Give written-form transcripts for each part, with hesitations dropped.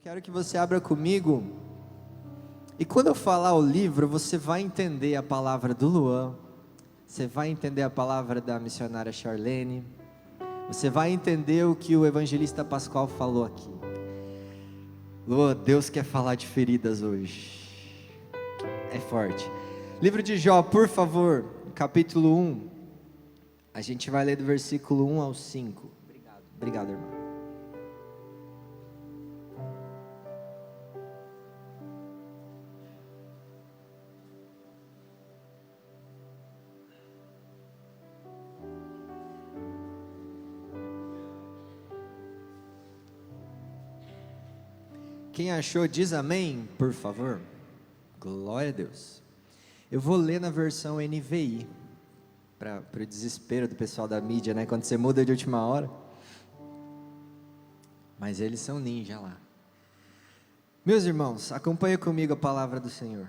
Quero que você abra comigo, e quando eu falar o livro, você vai entender a palavra do Luan, você vai entender a palavra da missionária Charlene, você vai entender o que o evangelista Pascoal falou aqui. Luan, Deus quer falar de feridas hoje, é forte. Livro de Jó, por favor, capítulo 1, a gente vai ler do versículo 1 ao 5. Obrigado, irmão. Quem achou diz amém, por favor. Glória a Deus. Eu vou ler na versão NVI, para o desespero do pessoal da mídia, né? Quando você muda de última hora. Mas eles são ninja lá. Meus irmãos, acompanhe comigo a palavra do Senhor.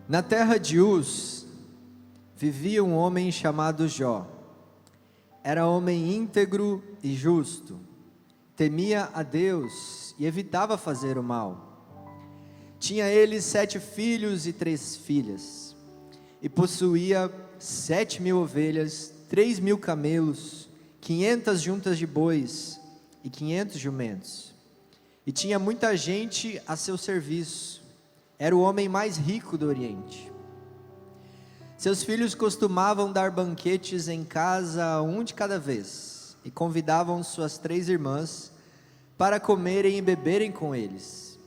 Na terra de Uz, vivia um homem chamado Jó. Era homem íntegro e justo. Temia a Deus e evitava fazer o mal. Tinha ele 7 filhos e 3 filhas, e possuía 7.000 ovelhas, 3.000 camelos, 500 juntas de bois e 500 jumentos. E tinha muita gente a seu serviço. Era o homem mais rico do Oriente. Seus filhos costumavam dar banquetes em casa, um de cada vez, e convidavam suas 3 irmãs para comerem e beberem com eles.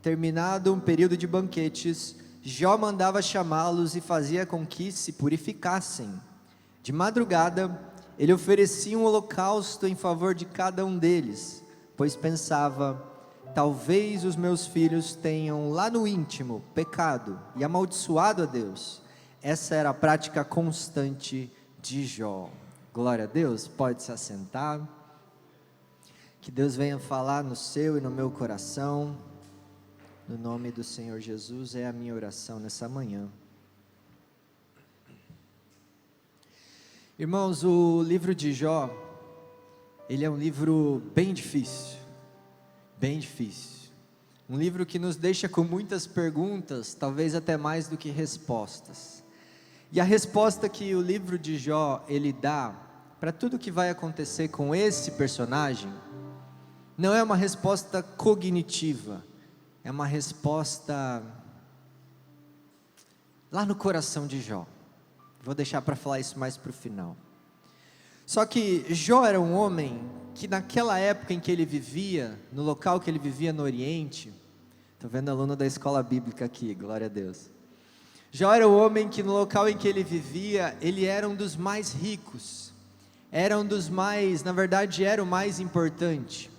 Terminado um período de banquetes, Jó mandava chamá-los e fazia com que se purificassem. De madrugada, ele oferecia um holocausto em favor de cada um deles, pois pensava: talvez os meus filhos tenham lá no íntimo pecado e amaldiçoado a Deus. Essa era a prática constante de Jó. Glória a Deus, pode se assentar. Que Deus venha falar no seu e no meu coração, no nome do Senhor Jesus, é a minha oração nessa manhã. Irmãos, o livro de Jó, ele é um livro bem difícil, um livro que nos deixa com muitas perguntas, talvez até mais do que respostas, e a resposta que o livro de Jó, ele dá, para tudo que vai acontecer com esse personagem, não é uma resposta cognitiva, é uma resposta lá no coração de Jó. Vou deixar para falar isso mais para o final. Só que Jó era um homem que naquela época em que ele vivia, no local que ele vivia no Oriente, estou vendo aluno da escola bíblica aqui, glória a Deus. Jó era um homem que no local em que ele vivia, ele era um dos mais ricos, era um dos mais, na verdade era o mais importante.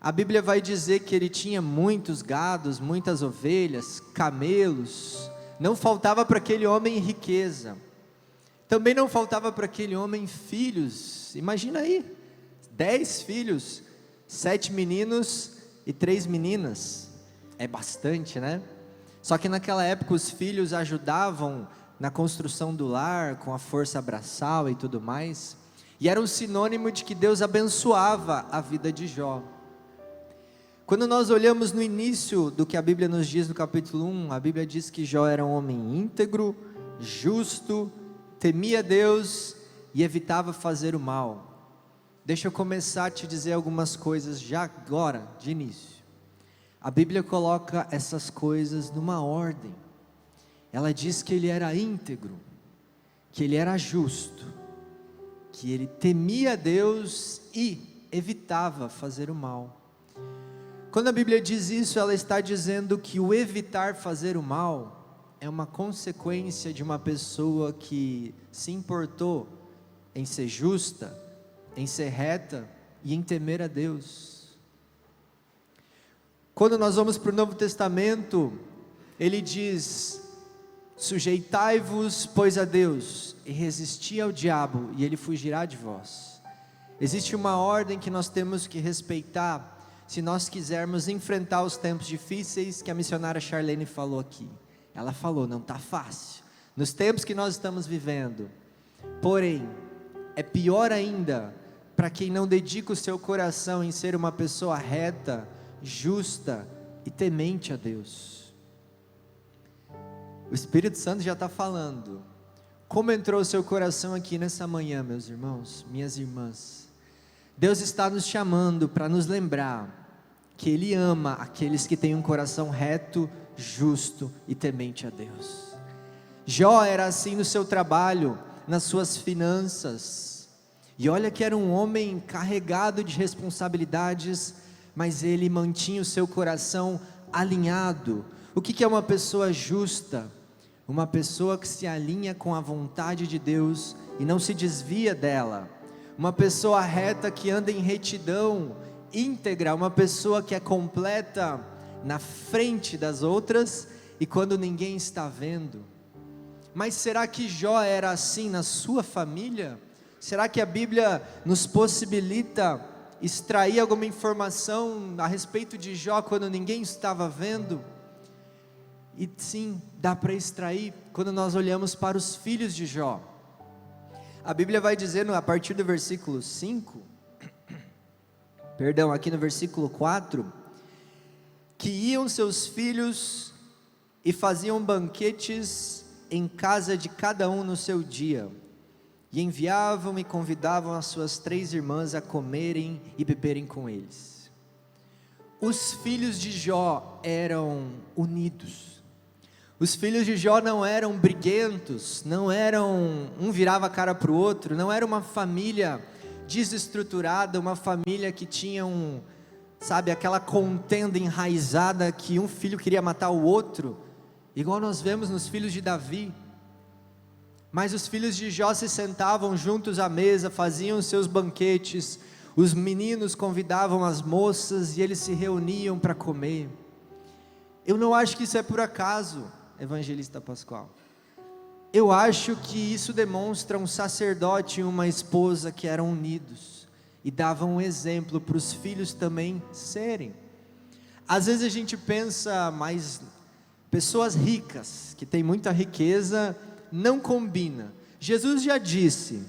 A Bíblia vai dizer que ele tinha muitos gados, muitas ovelhas, camelos. Não faltava para aquele homem riqueza. Também não faltava para aquele homem filhos. Imagina aí, 10 filhos, 7 meninos e 3 meninas. É bastante, né? Só que naquela época os filhos ajudavam na construção do lar, com a força braçal e tudo mais. E era um sinônimo de que Deus abençoava a vida de Jó. Quando nós olhamos no início do que a Bíblia nos diz no capítulo 1, a Bíblia diz que Jó era um homem íntegro, justo, temia Deus e evitava fazer o mal. Deixa eu começar a te dizer algumas coisas já agora, de início. A Bíblia coloca essas coisas numa ordem. Ela diz que ele era íntegro, que ele era justo, que ele temia Deus e evitava fazer o mal. Quando a Bíblia diz isso, ela está dizendo que o evitar fazer o mal é uma consequência de uma pessoa que se importou em ser justa, em ser reta e em temer a Deus. Quando nós vamos para o Novo Testamento, ele diz: sujeitai-vos, pois, a Deus, e resisti ao diabo, e ele fugirá de vós. Existe uma ordem que nós temos que respeitar, se nós quisermos enfrentar os tempos difíceis que a missionária Charlene falou aqui. Ela falou, não está fácil, nos tempos que nós estamos vivendo. Porém, é pior ainda para quem não dedica o seu coração em ser uma pessoa reta, justa e temente a Deus. O Espírito Santo já está falando. Como entrou o seu coração aqui nessa manhã, meus irmãos, minhas irmãs? Deus está nos chamando para nos lembrar que Ele ama aqueles que têm um coração reto, justo e temente a Deus. Jó era assim no seu trabalho, nas suas finanças, e olha que era um homem carregado de responsabilidades, mas ele mantinha o seu coração alinhado. O que é uma pessoa justa? Uma pessoa que se alinha com a vontade de Deus e não se desvia dela. Uma pessoa reta que anda em retidão íntegra, uma pessoa que é completa na frente das outras e quando ninguém está vendo. Mas será que Jó era assim na sua família? Será que a Bíblia nos possibilita extrair alguma informação a respeito de Jó quando ninguém estava vendo? E sim, dá para extrair quando nós olhamos para os filhos de Jó. A Bíblia vai dizer a partir do versículo 5, aqui no versículo 4, que iam seus filhos e faziam banquetes em casa de cada um no seu dia, e enviavam e convidavam as suas 3 irmãs a comerem e beberem com eles. Os filhos de Jó eram unidos. Os filhos de Jó não eram briguentos, não eram, um virava a cara para o outro, não era uma família desestruturada, uma família que tinha aquela contenda enraizada que um filho queria matar o outro, igual nós vemos nos filhos de Davi. Mas os filhos de Jó se sentavam juntos à mesa, faziam seus banquetes, os meninos convidavam as moças e eles se reuniam para comer. Eu não acho que isso é por acaso, evangelista Pascoal. Eu acho que isso demonstra um sacerdote e uma esposa que eram unidos e davam um exemplo para os filhos também serem. Às vezes a gente pensa, mas pessoas ricas, que têm muita riqueza, não combina. Jesus já disse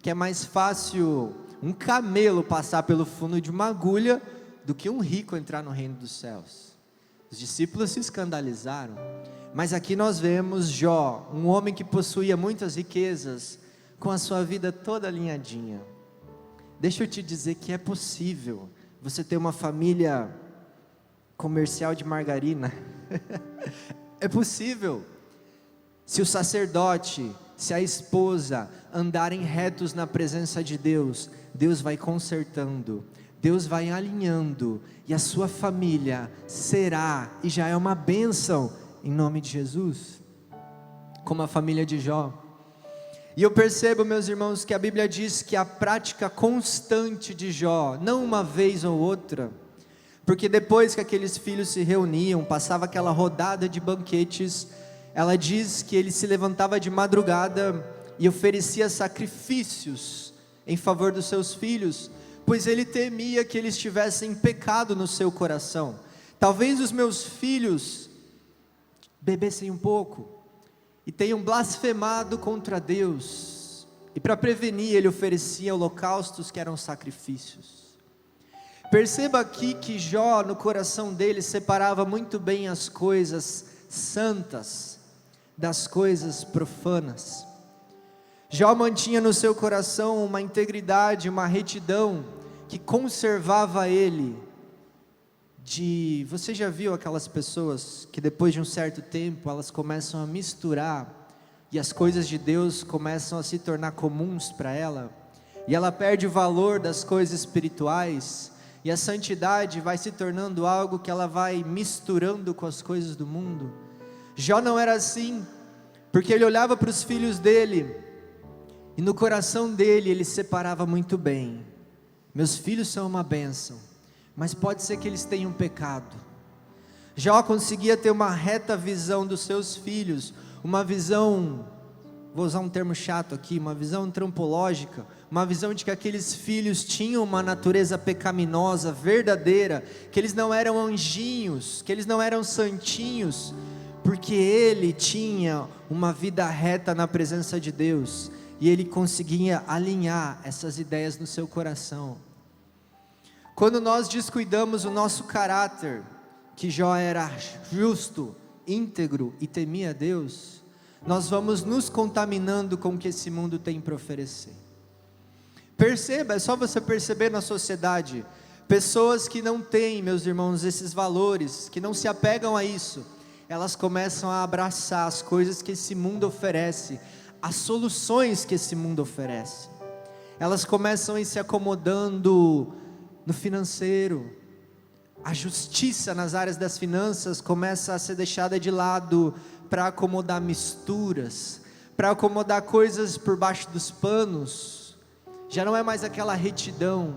que é mais fácil um camelo passar pelo fundo de uma agulha do que um rico entrar no reino dos céus. Os discípulos se escandalizaram, mas aqui nós vemos Jó, um homem que possuía muitas riquezas, com a sua vida toda alinhadinha. Deixa eu te dizer que é possível você ter uma família comercial de margarina. É possível, se o sacerdote, se a esposa andarem retos na presença de Deus, Deus vai consertando, Deus vai alinhando, e a sua família será, e já é uma bênção, em nome de Jesus, como a família de Jó. E eu percebo, meus irmãos, que a Bíblia diz que a prática constante de Jó, não uma vez ou outra, porque depois que aqueles filhos se reuniam, passava aquela rodada de banquetes, ela diz que ele se levantava de madrugada e oferecia sacrifícios em favor dos seus filhos, pois ele temia que eles tivessem pecado no seu coração. Talvez os meus filhos bebessem um pouco e tenham blasfemado contra Deus, e para prevenir ele oferecia holocaustos que eram sacrifícios. Perceba aqui que Jó, no coração dele, separava muito bem as coisas santas das coisas profanas. Jó mantinha no seu coração uma integridade, uma retidão, que conservava ele você já viu aquelas pessoas que depois de um certo tempo, elas começam a misturar, e as coisas de Deus começam a se tornar comuns para ela, e ela perde o valor das coisas espirituais, e a santidade vai se tornando algo que ela vai misturando com as coisas do mundo. Jó não era assim, porque ele olhava para os filhos dele, e no coração dele ele separava muito bem. Meus filhos são uma bênção, mas pode ser que eles tenham pecado. Jó conseguia ter uma reta visão dos seus filhos, uma visão, vou usar um termo chato aqui, uma visão antropológica, uma visão de que aqueles filhos tinham uma natureza pecaminosa, verdadeira, que eles não eram anjinhos, que eles não eram santinhos, porque ele tinha uma vida reta na presença de Deus, e ele conseguia alinhar essas ideias no seu coração. Quando nós descuidamos o nosso caráter, que Jó era justo, íntegro e temia a Deus, nós vamos nos contaminando com o que esse mundo tem para oferecer. Perceba, é só você perceber na sociedade, pessoas que não têm, meus irmãos, esses valores, que não se apegam a isso, elas começam a abraçar as coisas que esse mundo oferece, as soluções que esse mundo oferece. Elas começam a ir se acomodando no financeiro, a justiça nas áreas das finanças começa a ser deixada de lado para acomodar misturas, para acomodar coisas por baixo dos panos. Já não é mais aquela retidão.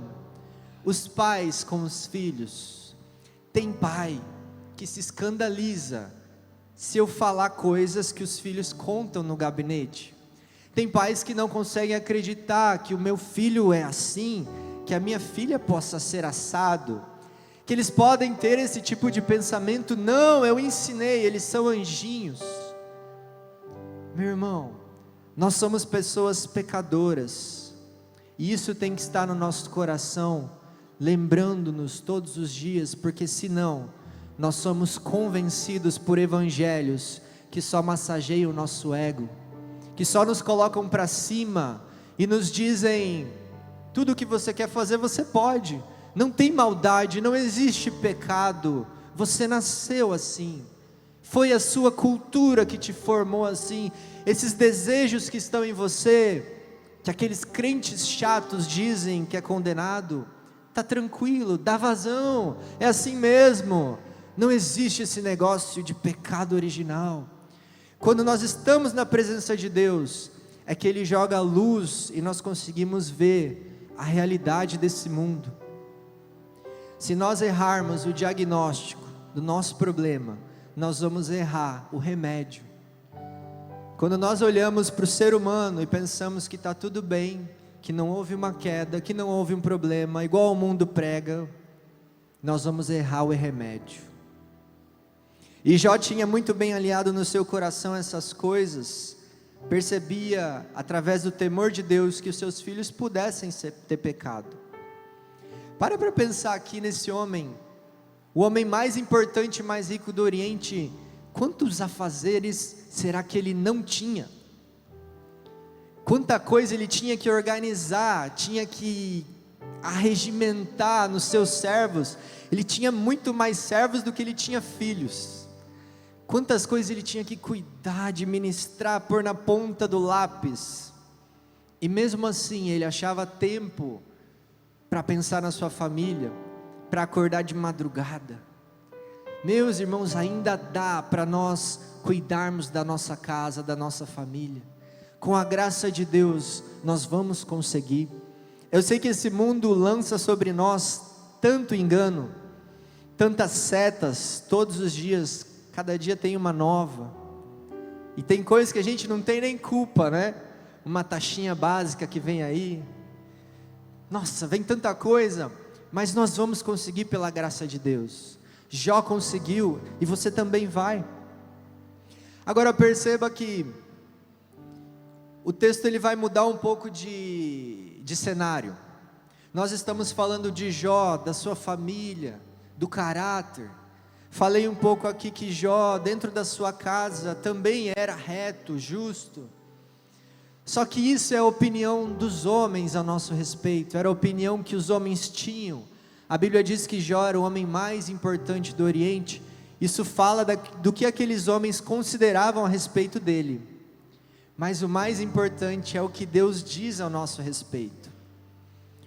Os pais com os filhos. Tem pai que se escandaliza se eu falar coisas que os filhos contam no gabinete. Tem pais que não conseguem acreditar que o meu filho é assim, que a minha filha possa ser assado, que eles podem ter esse tipo de pensamento. Não, eu ensinei, eles são anjinhos. Meu irmão, nós somos pessoas pecadoras, e isso tem que estar no nosso coração, lembrando-nos todos os dias, porque senão, nós somos convencidos por evangelhos, que só massageiam o nosso ego, que só nos colocam para cima, e nos dizem, tudo o que você quer fazer você pode, não tem maldade, não existe pecado, você nasceu assim, foi a sua cultura que te formou assim, esses desejos que estão em você, que aqueles crentes chatos dizem que é condenado, está tranquilo, dá vazão, é assim mesmo, não existe esse negócio de pecado original. Quando nós estamos na presença de Deus, é que Ele joga a luz e nós conseguimos ver a realidade desse mundo. Se nós errarmos o diagnóstico do nosso problema, nós vamos errar o remédio. Quando nós olhamos para o ser humano e pensamos que está tudo bem, que não houve uma queda, que não houve um problema, igual o mundo prega, nós vamos errar o remédio. E Jó tinha muito bem alinhado no seu coração essas coisas, percebia através do temor de Deus que os seus filhos pudessem ter pecado. Para pensar aqui nesse homem, o homem mais importante e mais rico do Oriente, quantos afazeres será que ele não tinha? Quanta coisa ele tinha que organizar, tinha que arregimentar nos seus servos. Ele tinha muito mais servos do que ele tinha filhos. Quantas coisas ele tinha que cuidar, administrar, pôr na ponta do lápis. E mesmo assim ele achava tempo para pensar na sua família, para acordar de madrugada. Meus irmãos, ainda dá para nós cuidarmos da nossa casa, da nossa família. Com a graça de Deus, nós vamos conseguir. Eu sei que esse mundo lança sobre nós tanto engano, tantas setas, todos os dias, cada dia tem uma nova. E tem coisas que a gente não tem nem culpa, né? Uma taxinha básica que vem aí. Nossa, vem tanta coisa, mas nós vamos conseguir pela graça de Deus. Jó conseguiu e você também vai. Agora perceba que o texto ele vai mudar um pouco de cenário. Nós estamos falando de Jó, da sua família, do caráter. Falei um pouco aqui que Jó, dentro da sua casa, também era reto, justo. Só que isso é a opinião dos homens a nosso respeito, era a opinião que os homens tinham. A Bíblia diz que Jó era o homem mais importante do Oriente. Isso fala do que aqueles homens consideravam a respeito dele. Mas o mais importante é o que Deus diz ao nosso respeito.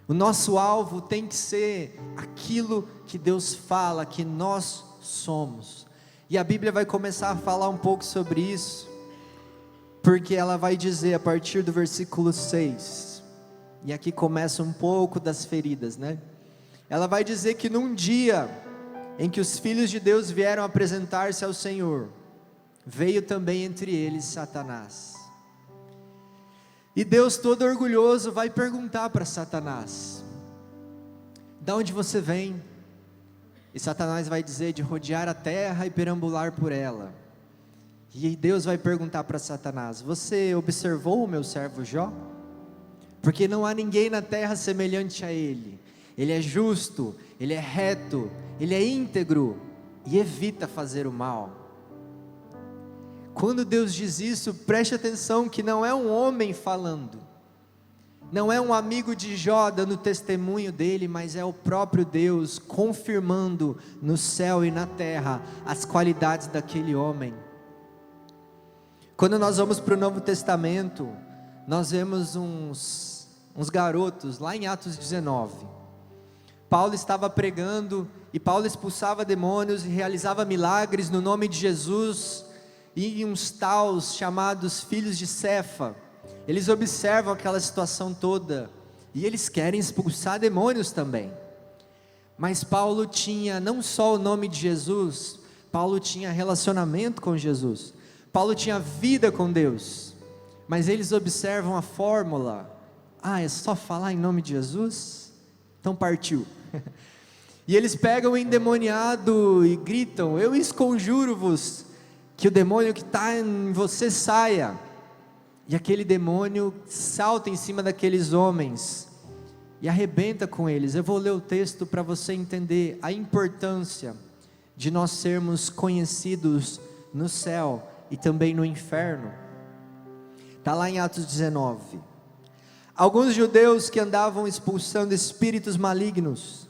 O nosso alvo tem que ser aquilo que Deus fala, que nós somos. E a Bíblia vai começar a falar um pouco sobre isso, porque ela vai dizer a partir do versículo 6, e aqui começa um pouco das feridas, né? Ela vai dizer que num dia em que os filhos de Deus vieram apresentar-se ao Senhor, veio também entre eles Satanás. E Deus todo orgulhoso vai perguntar para Satanás: de onde você vem? E Satanás vai dizer: de rodear a terra e perambular por ela. E Deus vai perguntar para Satanás: você observou o meu servo Jó? Porque não há ninguém na terra semelhante a ele. Ele é justo, ele é reto, ele é íntegro e evita fazer o mal. Quando Deus diz isso, preste atenção que não é um homem falando, não é um amigo de Jó dando testemunho dele, mas é o próprio Deus confirmando no céu e na terra as qualidades daquele homem. Quando nós vamos para o Novo Testamento, nós vemos uns garotos, lá em Atos 19, Paulo estava pregando, e Paulo expulsava demônios e realizava milagres no nome de Jesus, e uns taus chamados filhos de Cefa, eles observam aquela situação toda, e eles querem expulsar demônios também. Mas Paulo tinha não só o nome de Jesus, Paulo tinha relacionamento com Jesus, Paulo tinha vida com Deus, mas eles observam a fórmula: é só falar em nome de Jesus? Então partiu. E eles pegam o endemoniado e gritam: eu esconjuro-vos que o demônio que está em você saia. E aquele demônio salta em cima daqueles homens e arrebenta com eles. Eu vou ler o texto para você entender a importância de nós sermos conhecidos no céu e também no inferno. Está lá em Atos 19. Alguns judeus que andavam expulsando espíritos malignos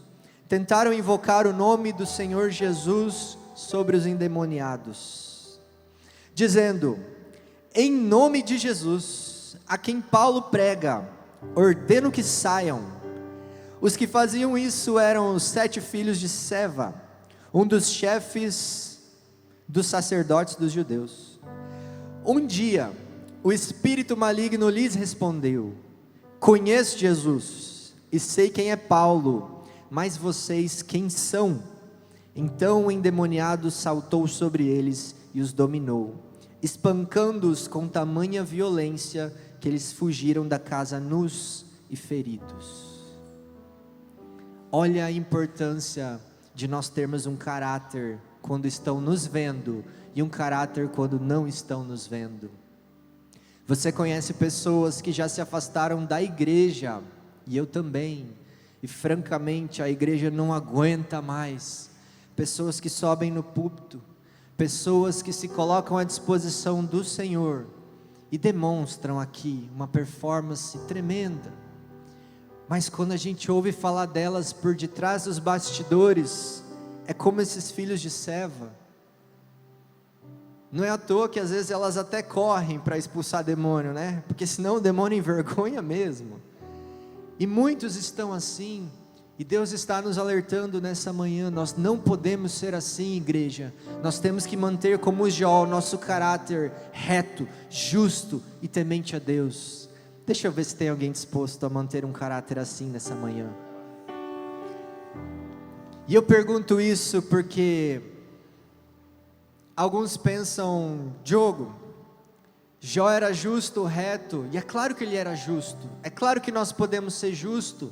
tentaram invocar o nome do Senhor Jesus sobre os endemoniados, dizendo: em nome de Jesus, a quem Paulo prega, ordeno que saiam. Os que faziam isso eram os 7 filhos de Seva, um dos chefes dos sacerdotes dos judeus. Um dia, o espírito maligno lhes respondeu: conheço Jesus, e sei quem é Paulo, mas vocês quem são? Então o endemoniado saltou sobre eles e os dominou, espancando-os com tamanha violência, que eles fugiram da casa nus e feridos. Olha a importância de nós termos um caráter quando estão nos vendo, e um caráter quando não estão nos vendo. Você conhece pessoas que já se afastaram da igreja, e eu também, e francamente a igreja não aguenta mais, pessoas que sobem no púlpito, pessoas que se colocam à disposição do Senhor, e demonstram aqui uma performance tremenda, mas quando a gente ouve falar delas por detrás dos bastidores, é como esses filhos de Seva. Não é à toa que às vezes elas até correm para expulsar demônio, né? Porque senão o demônio envergonha mesmo. E muitos estão assim, e Deus está nos alertando nessa manhã: nós não podemos ser assim, igreja. Nós temos que manter como Jó o nosso caráter reto, justo e temente a Deus. Deixa eu ver se tem alguém disposto a manter um caráter assim nessa manhã. E eu pergunto isso porque alguns pensam: Diogo, Jó era justo, reto, e é claro que ele era justo, é claro que nós podemos ser justos,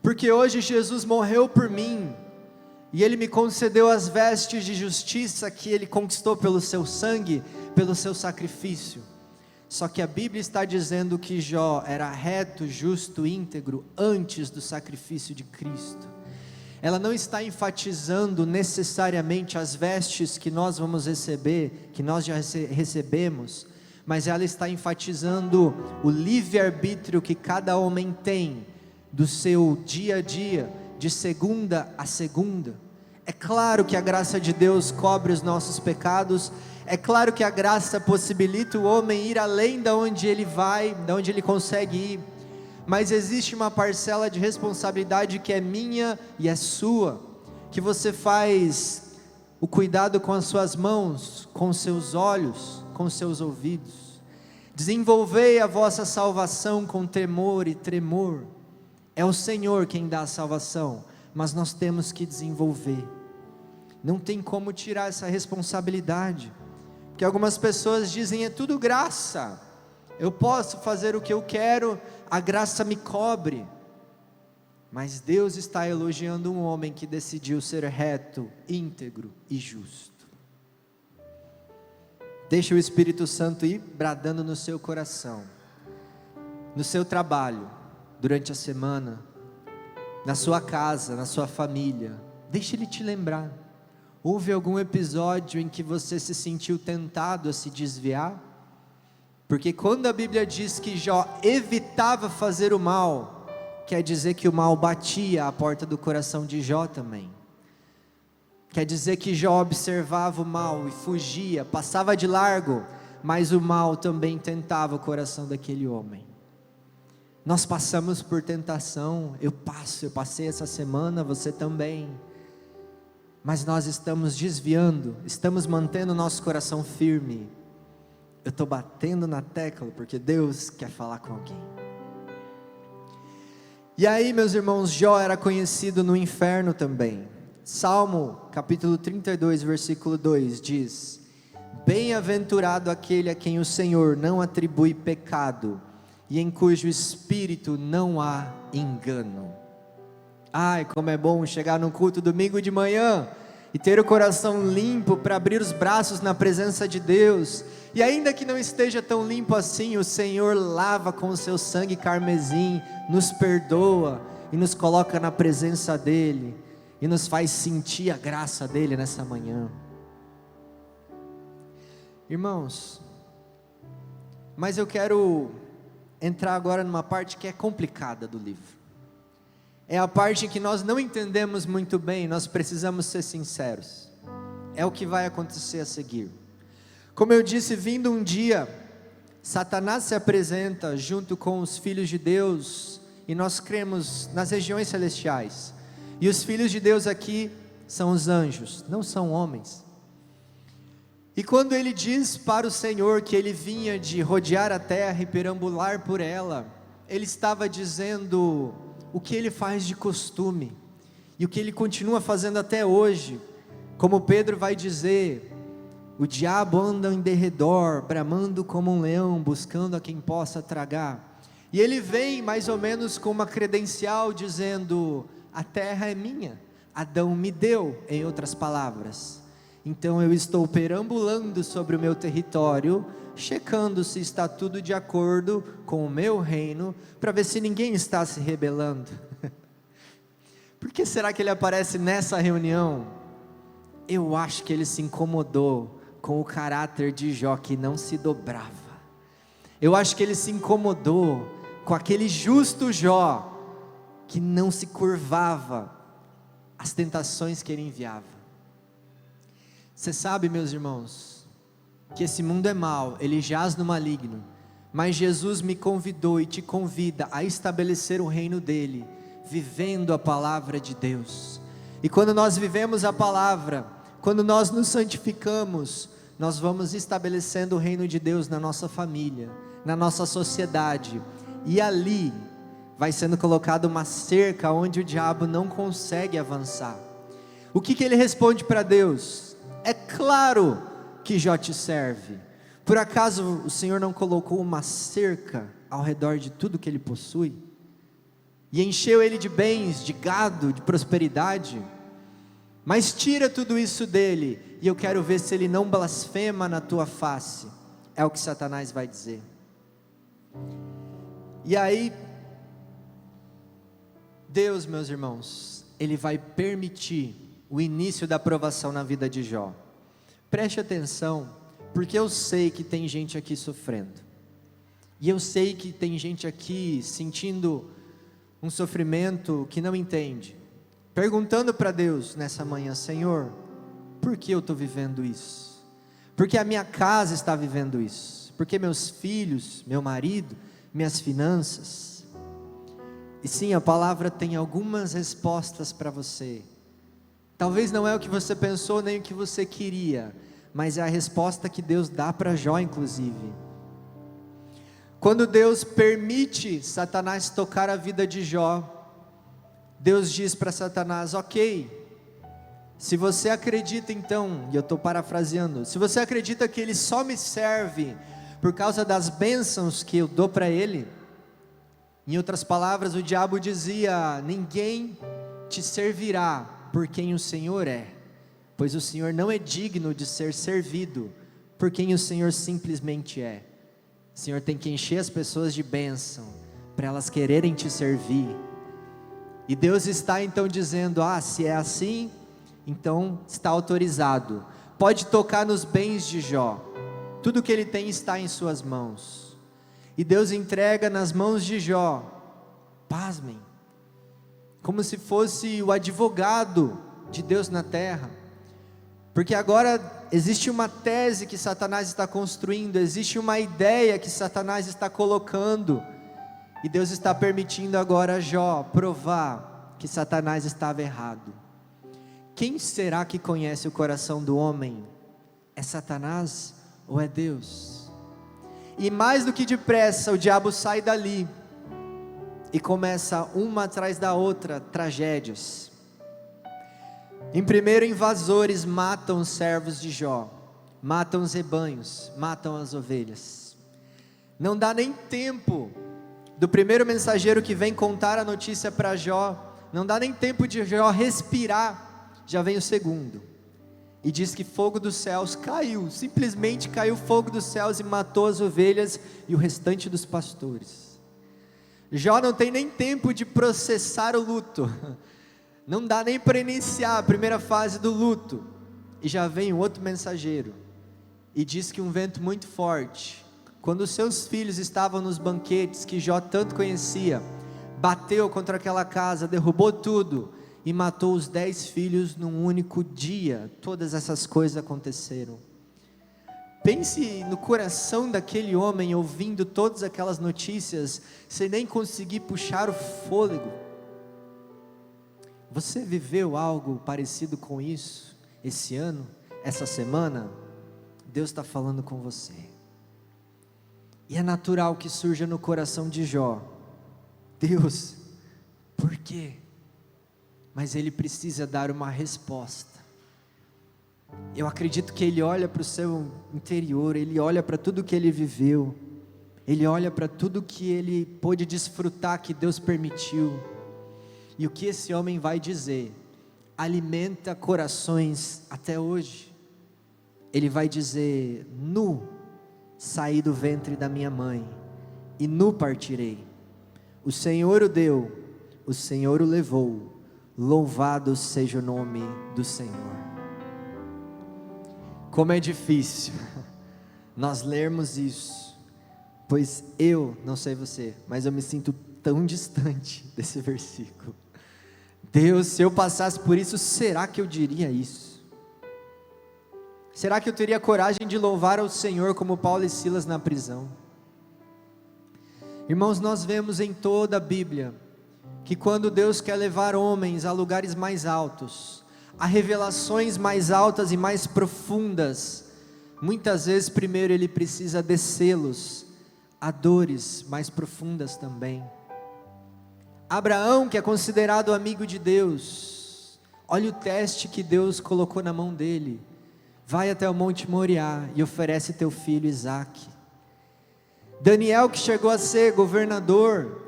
porque hoje Jesus morreu por mim, e Ele me concedeu as vestes de justiça que Ele conquistou pelo seu sangue, pelo seu sacrifício. Só que a Bíblia está dizendo que Jó era reto, justo, íntegro, antes do sacrifício de Cristo. Ela não está enfatizando necessariamente as vestes que nós vamos receber, que nós já recebemos, mas ela está enfatizando o livre-arbítrio que cada homem tem, do seu dia a dia, de segunda a segunda. É claro que a graça de Deus cobre os nossos pecados, é claro que a graça possibilita o homem ir além da onde ele vai, da onde ele consegue ir, mas existe uma parcela de responsabilidade que é minha e é sua, que você faz o cuidado com as suas mãos, com os seus olhos, com os seus ouvidos. Desenvolvei a vossa salvação com temor e tremor. É o Senhor quem dá a salvação, mas nós temos que desenvolver. Não tem como tirar essa responsabilidade, porque algumas pessoas dizem: é tudo graça, eu posso fazer o que eu quero, a graça me cobre. Mas Deus está elogiando um homem que decidiu ser reto, íntegro e justo. Deixa o Espírito Santo ir bradando no seu coração, no seu trabalho, durante a semana, na sua casa, na sua família. Deixa Ele te lembrar. Houve algum episódio em que você se sentiu tentado a se desviar? Porque quando a Bíblia diz que Jó evitava fazer o mal, quer dizer que o mal batia à porta do coração de Jó também. Quer dizer que Jó observava o mal e fugia, passava de largo, mas o mal também tentava o coração daquele homem. Nós passamos por tentação, eu passei essa semana, você também. Mas nós estamos desviando, estamos mantendo o nosso coração firme. Eu estou batendo na tecla porque Deus quer falar com alguém. E aí, meus irmãos, Jó era conhecido no inferno também. Salmo capítulo 32, versículo 2 diz: bem-aventurado aquele a quem o Senhor não atribui pecado, e em cujo espírito não há engano. Ai, como é bom chegar no culto domingo de manhã e ter o coração limpo para abrir os braços na presença de Deus. E ainda que não esteja tão limpo assim, o Senhor lava com o seu sangue carmesim, nos perdoa e nos coloca na presença dEle, e nos faz sentir a graça dEle nessa manhã. Irmãos, mas eu quero entrar agora numa parte que é complicada do livro. É a parte que nós não entendemos muito bem, nós precisamos ser sinceros. É o que vai acontecer a seguir. Como eu disse, vindo um dia, Satanás se apresenta junto com os filhos de Deus, e nós cremos nas regiões celestiais. E os filhos de Deus aqui são os anjos, não são homens. E quando ele diz para o Senhor que ele vinha de rodear a terra e perambular por ela, ele estava dizendo o que ele faz de costume, e o que ele continua fazendo até hoje. Como Pedro vai dizer, o diabo anda em derredor, bramando como um leão, buscando a quem possa tragar. E ele vem mais ou menos com uma credencial dizendo: a terra é minha, Adão me deu, em outras palavras. Então eu estou perambulando sobre o meu território, checando se está tudo de acordo com o meu reino, para ver se ninguém está se rebelando. Por que será que ele aparece nessa reunião? Eu acho que ele se incomodou com o caráter de Jó, que não se dobrava. Eu acho que ele se incomodou com aquele justo Jó, que não se curvava às tentações que ele enviava. Você sabe, meus irmãos, que esse mundo é mau, ele jaz no maligno, mas Jesus me convidou e te convida a estabelecer o reino dele, vivendo a palavra de Deus. E quando nós vivemos a palavra, quando nós nos santificamos, nós vamos estabelecendo o reino de Deus na nossa família, na nossa sociedade, e ali vai sendo colocada uma cerca onde o diabo não consegue avançar. O que ele responde para Deus? É claro que Jó te serve. Por acaso o Senhor não colocou uma cerca ao redor de tudo que ele possui? E encheu ele de bens, de gado, de prosperidade? Mas tira tudo isso dele, e eu quero ver se ele não blasfema na tua face. É o que Satanás vai dizer. E aí, Deus, meus irmãos, Ele vai permitir o início da provação na vida de Jó. Preste atenção, porque eu sei que tem gente aqui sofrendo, e eu sei que tem gente aqui sentindo um sofrimento que não entende, perguntando para Deus nessa manhã: Senhor, por que eu estou vivendo isso? Porque a minha casa está vivendo isso? Porque meus filhos, meu marido, minhas finanças? E sim, a palavra tem algumas respostas para você. Talvez não é o que você pensou, nem o que você queria, mas é a resposta que Deus dá para Jó, inclusive. Quando Deus permite Satanás tocar a vida de Jó, Deus diz para Satanás: ok, se você acredita então, e eu estou parafraseando, se você acredita que ele só me serve por causa das bênçãos que eu dou para ele, em outras palavras, o diabo dizia: ninguém te servirá por quem o Senhor é, pois o Senhor não é digno de ser servido, por quem o Senhor simplesmente é. O Senhor tem que encher as pessoas de bênção, para elas quererem te servir. E Deus está então dizendo, se é assim, então está autorizado. Pode tocar nos bens de Jó. Tudo que ele tem está em suas mãos. E Deus entrega nas mãos de Jó, pasmem, como se fosse o advogado de Deus na terra. Porque agora existe uma tese que Satanás está construindo, existe uma ideia que Satanás está colocando, e Deus está permitindo agora a Jó provar que Satanás estava errado. Quem será que conhece o coração do homem? É Satanás ou é Deus? E mais do que depressa o diabo sai dali e começa uma atrás da outra tragédias. Em primeiro, invasores matam os servos de Jó, matam os rebanhos, matam as ovelhas. Não dá nem tempo do primeiro mensageiro que vem contar a notícia para Jó, não dá nem tempo de Jó respirar, já vem o segundo, e diz que fogo dos céus caiu, simplesmente caiu fogo dos céus e matou as ovelhas e o restante dos pastores. Jó não tem nem tempo de processar o luto, não dá nem para iniciar a primeira fase do luto, e já vem um outro mensageiro, e diz que um vento muito forte, quando os seus filhos estavam nos banquetes que Jó tanto conhecia, bateu contra aquela casa, derrubou tudo, e matou os 10 filhos num único dia. Todas essas coisas aconteceram. Pense no coração daquele homem, ouvindo todas aquelas notícias, sem nem conseguir puxar o fôlego. Você viveu algo parecido com isso, esse ano, essa semana? Deus está falando com você, e é natural que surja no coração de Jó, Deus, por quê? Mas ele precisa dar uma resposta. Eu acredito que ele olha para o seu interior, ele olha para tudo que ele viveu, ele olha para tudo que ele pôde desfrutar, que Deus permitiu, e o que esse homem vai dizer, alimenta corações até hoje. Ele vai dizer, nu saí do ventre da minha mãe, e nu partirei, o Senhor o deu, o Senhor o levou, louvado seja o nome do Senhor. Como é difícil nós lermos isso, pois eu, não sei você, mas eu me sinto tão distante desse versículo. Deus, se eu passasse por isso, será que eu diria isso? Será que eu teria coragem de louvar ao Senhor como Paulo e Silas na prisão? Irmãos, nós vemos em toda a Bíblia, que quando Deus quer levar homens a lugares mais altos, a revelações mais altas e mais profundas, muitas vezes primeiro Ele precisa descê-los a dores mais profundas também. Abraão, que é considerado amigo de Deus, olha o teste que Deus colocou na mão dele, vai até o Monte Moriá e oferece teu filho Isaque. Daniel, que chegou a ser governador,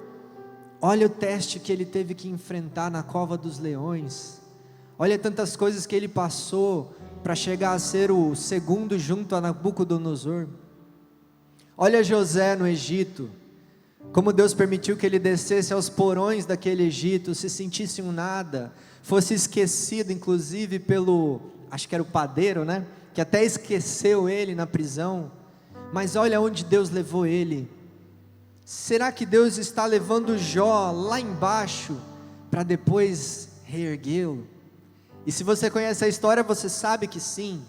olha o teste que ele teve que enfrentar na cova dos leões, olha tantas coisas que ele passou, para chegar a ser o segundo junto a Nabucodonosor. Olha José no Egito, como Deus permitiu que ele descesse aos porões daquele Egito, se sentisse um nada, fosse esquecido inclusive pelo, acho que era o padeiro, né? Que até esqueceu ele na prisão, mas olha onde Deus levou ele. Será que Deus está levando Jó lá embaixo, para depois reerguê-lo? E se você conhece a história, você sabe que sim,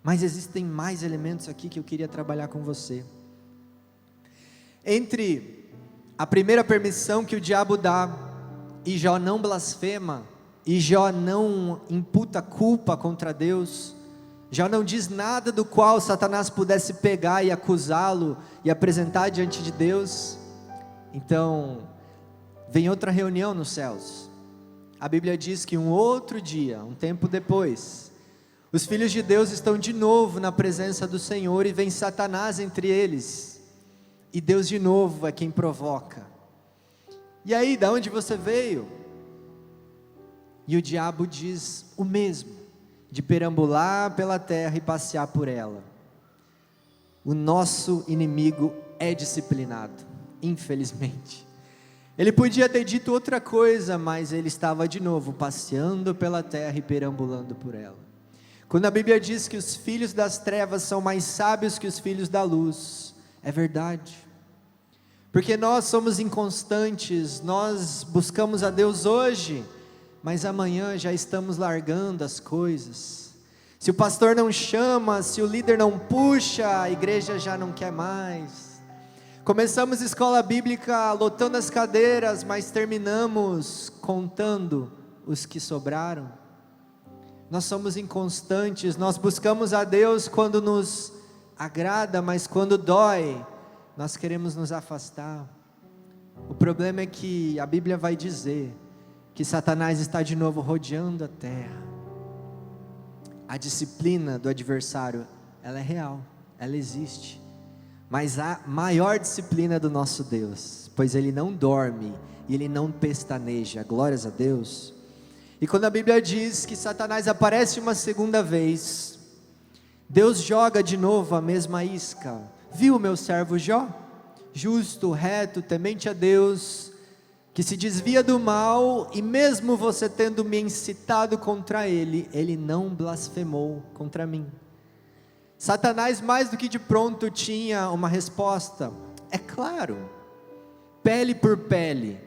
mas existem mais elementos aqui que eu queria trabalhar com você. Entre a primeira permissão que o diabo dá, e Jó não blasfema, e Jó não imputa culpa contra Deus, Jó não diz nada do qual Satanás pudesse pegar e acusá-lo, e apresentar diante de Deus. Então, vem outra reunião nos céus. A Bíblia diz que um outro dia, um tempo depois, os filhos de Deus estão de novo na presença do Senhor, e vem Satanás entre eles, e Deus de novo é quem provoca. E aí, da onde você veio? E o diabo diz o mesmo, de perambular pela terra e passear por ela. O nosso inimigo é disciplinado, infelizmente. Ele podia ter dito outra coisa, mas ele estava de novo passeando pela terra e perambulando por ela. Quando a Bíblia diz que os filhos das trevas são mais sábios que os filhos da luz, é verdade. Porque nós somos inconstantes, nós buscamos a Deus hoje, mas amanhã já estamos largando as coisas. Se o pastor não chama, se o líder não puxa, a igreja já não quer mais. Começamos escola bíblica lotando as cadeiras, mas terminamos contando os que sobraram. Nós somos inconstantes, nós buscamos a Deus quando nos agrada, mas quando dói, nós queremos nos afastar. O problema é que a Bíblia vai dizer que Satanás está de novo rodeando a terra. A disciplina do adversário, ela é real, ela existe. Mas a maior disciplina é do nosso Deus, pois Ele não dorme e Ele não pestaneja, glórias a Deus. E quando a Bíblia diz que Satanás aparece uma segunda vez, Deus joga de novo a mesma isca. Viu o meu servo Jó? Justo, reto, temente a Deus, que se desvia do mal, e mesmo você tendo me incitado contra ele, ele não blasfemou contra mim. Satanás mais do que de pronto tinha uma resposta, é claro, pele por pele,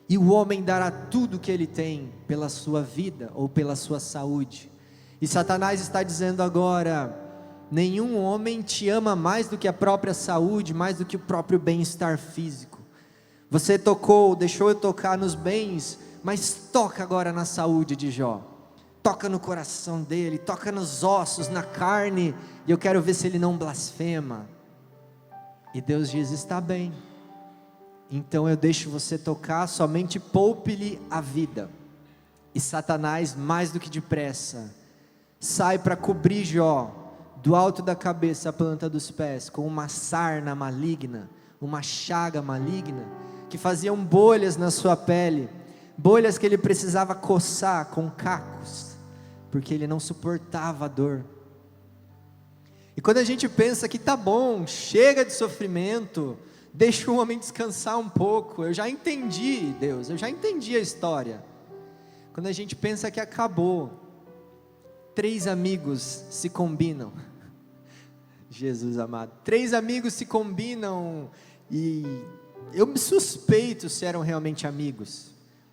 e o homem dará tudo que ele tem pela sua vida ou pela sua saúde. E Satanás está dizendo agora, nenhum homem te ama mais do que a própria saúde, mais do que o próprio bem-estar físico. Você deixou eu tocar nos bens, mas toca agora na saúde de Jó. Toca no coração dele, toca nos ossos, na carne, e eu quero ver se ele não blasfema. E Deus diz, está bem, então eu deixo você tocar, somente poupe-lhe a vida. E Satanás, mais do que depressa, sai para cobrir Jó, do alto da cabeça à planta dos pés, com uma sarna maligna, uma chaga maligna, que faziam bolhas na sua pele, bolhas que ele precisava coçar com cacos, porque ele não suportava a dor. E quando a gente pensa que tá bom, chega de sofrimento, deixa o homem descansar um pouco, eu já entendi Deus, eu já entendi a história. Quando a gente pensa que acabou, 3 amigos se combinam, Jesus amado, 3 amigos se combinam, e eu me suspeito se eram realmente amigos,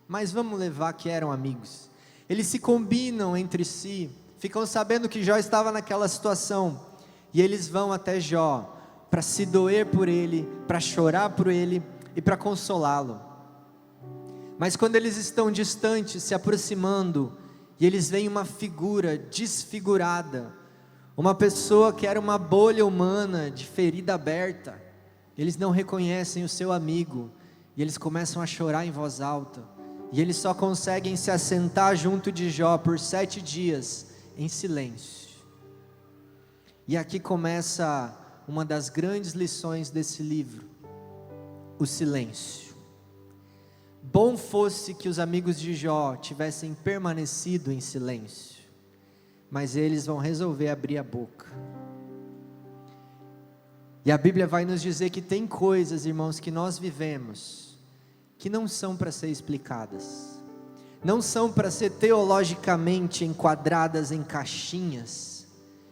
mas vamos levar que eram amigos. Eles se combinam entre si, ficam sabendo que Jó estava naquela situação, e eles vão até Jó, para se doer por ele, para chorar por ele, e para consolá-lo. Mas quando eles estão distantes, se aproximando, e eles veem uma figura desfigurada, uma pessoa que era uma bolha humana, de ferida aberta, eles não reconhecem o seu amigo, e eles começam a chorar em voz alta, e eles só conseguem se assentar junto de Jó por 7 dias, em silêncio. E aqui começa uma das grandes lições desse livro, o silêncio. Bom fosse que os amigos de Jó tivessem permanecido em silêncio, mas eles vão resolver abrir a boca. E a Bíblia vai nos dizer que tem coisas, irmãos, que nós vivemos, que não são para ser explicadas, não são para ser teologicamente enquadradas em caixinhas,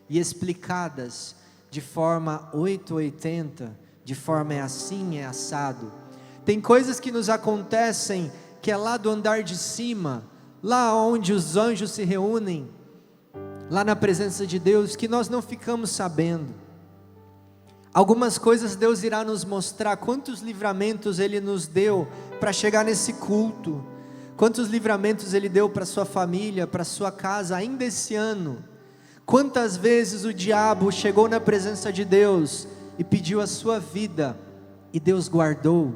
e explicadas de forma 880, de forma é assim, é assado. Tem coisas que nos acontecem, que é lá do andar de cima, lá onde os anjos se reúnem, lá na presença de Deus, que nós não ficamos sabendo. Algumas coisas Deus irá nos mostrar, quantos livramentos Ele nos deu para chegar nesse culto, quantos livramentos Ele deu para sua família, para sua casa, ainda esse ano. Quantas vezes o diabo chegou na presença de Deus e pediu a sua vida, e Deus guardou.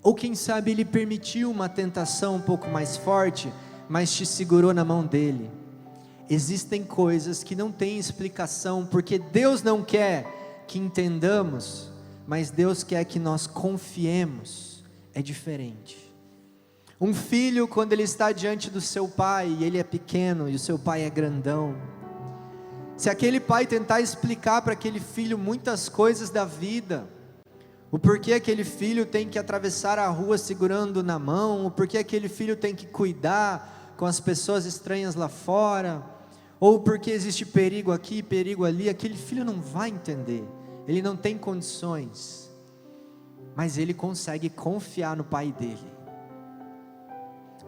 Ou quem sabe Ele permitiu uma tentação um pouco mais forte, mas te segurou na mão dEle. Existem coisas que não têm explicação, porque Deus não quer que entendamos, mas Deus quer que nós confiemos. É diferente. Um filho, quando ele está diante do seu pai, e ele é pequeno, e o seu pai é grandão, Se aquele pai tentar explicar para aquele filho muitas coisas da vida, o porquê aquele filho tem que atravessar a rua segurando na mão, o porquê aquele filho tem que cuidar com as pessoas estranhas lá fora, ou porque existe perigo aqui, perigo ali, aquele filho não vai entender, ele não tem condições, mas ele consegue confiar no pai dele.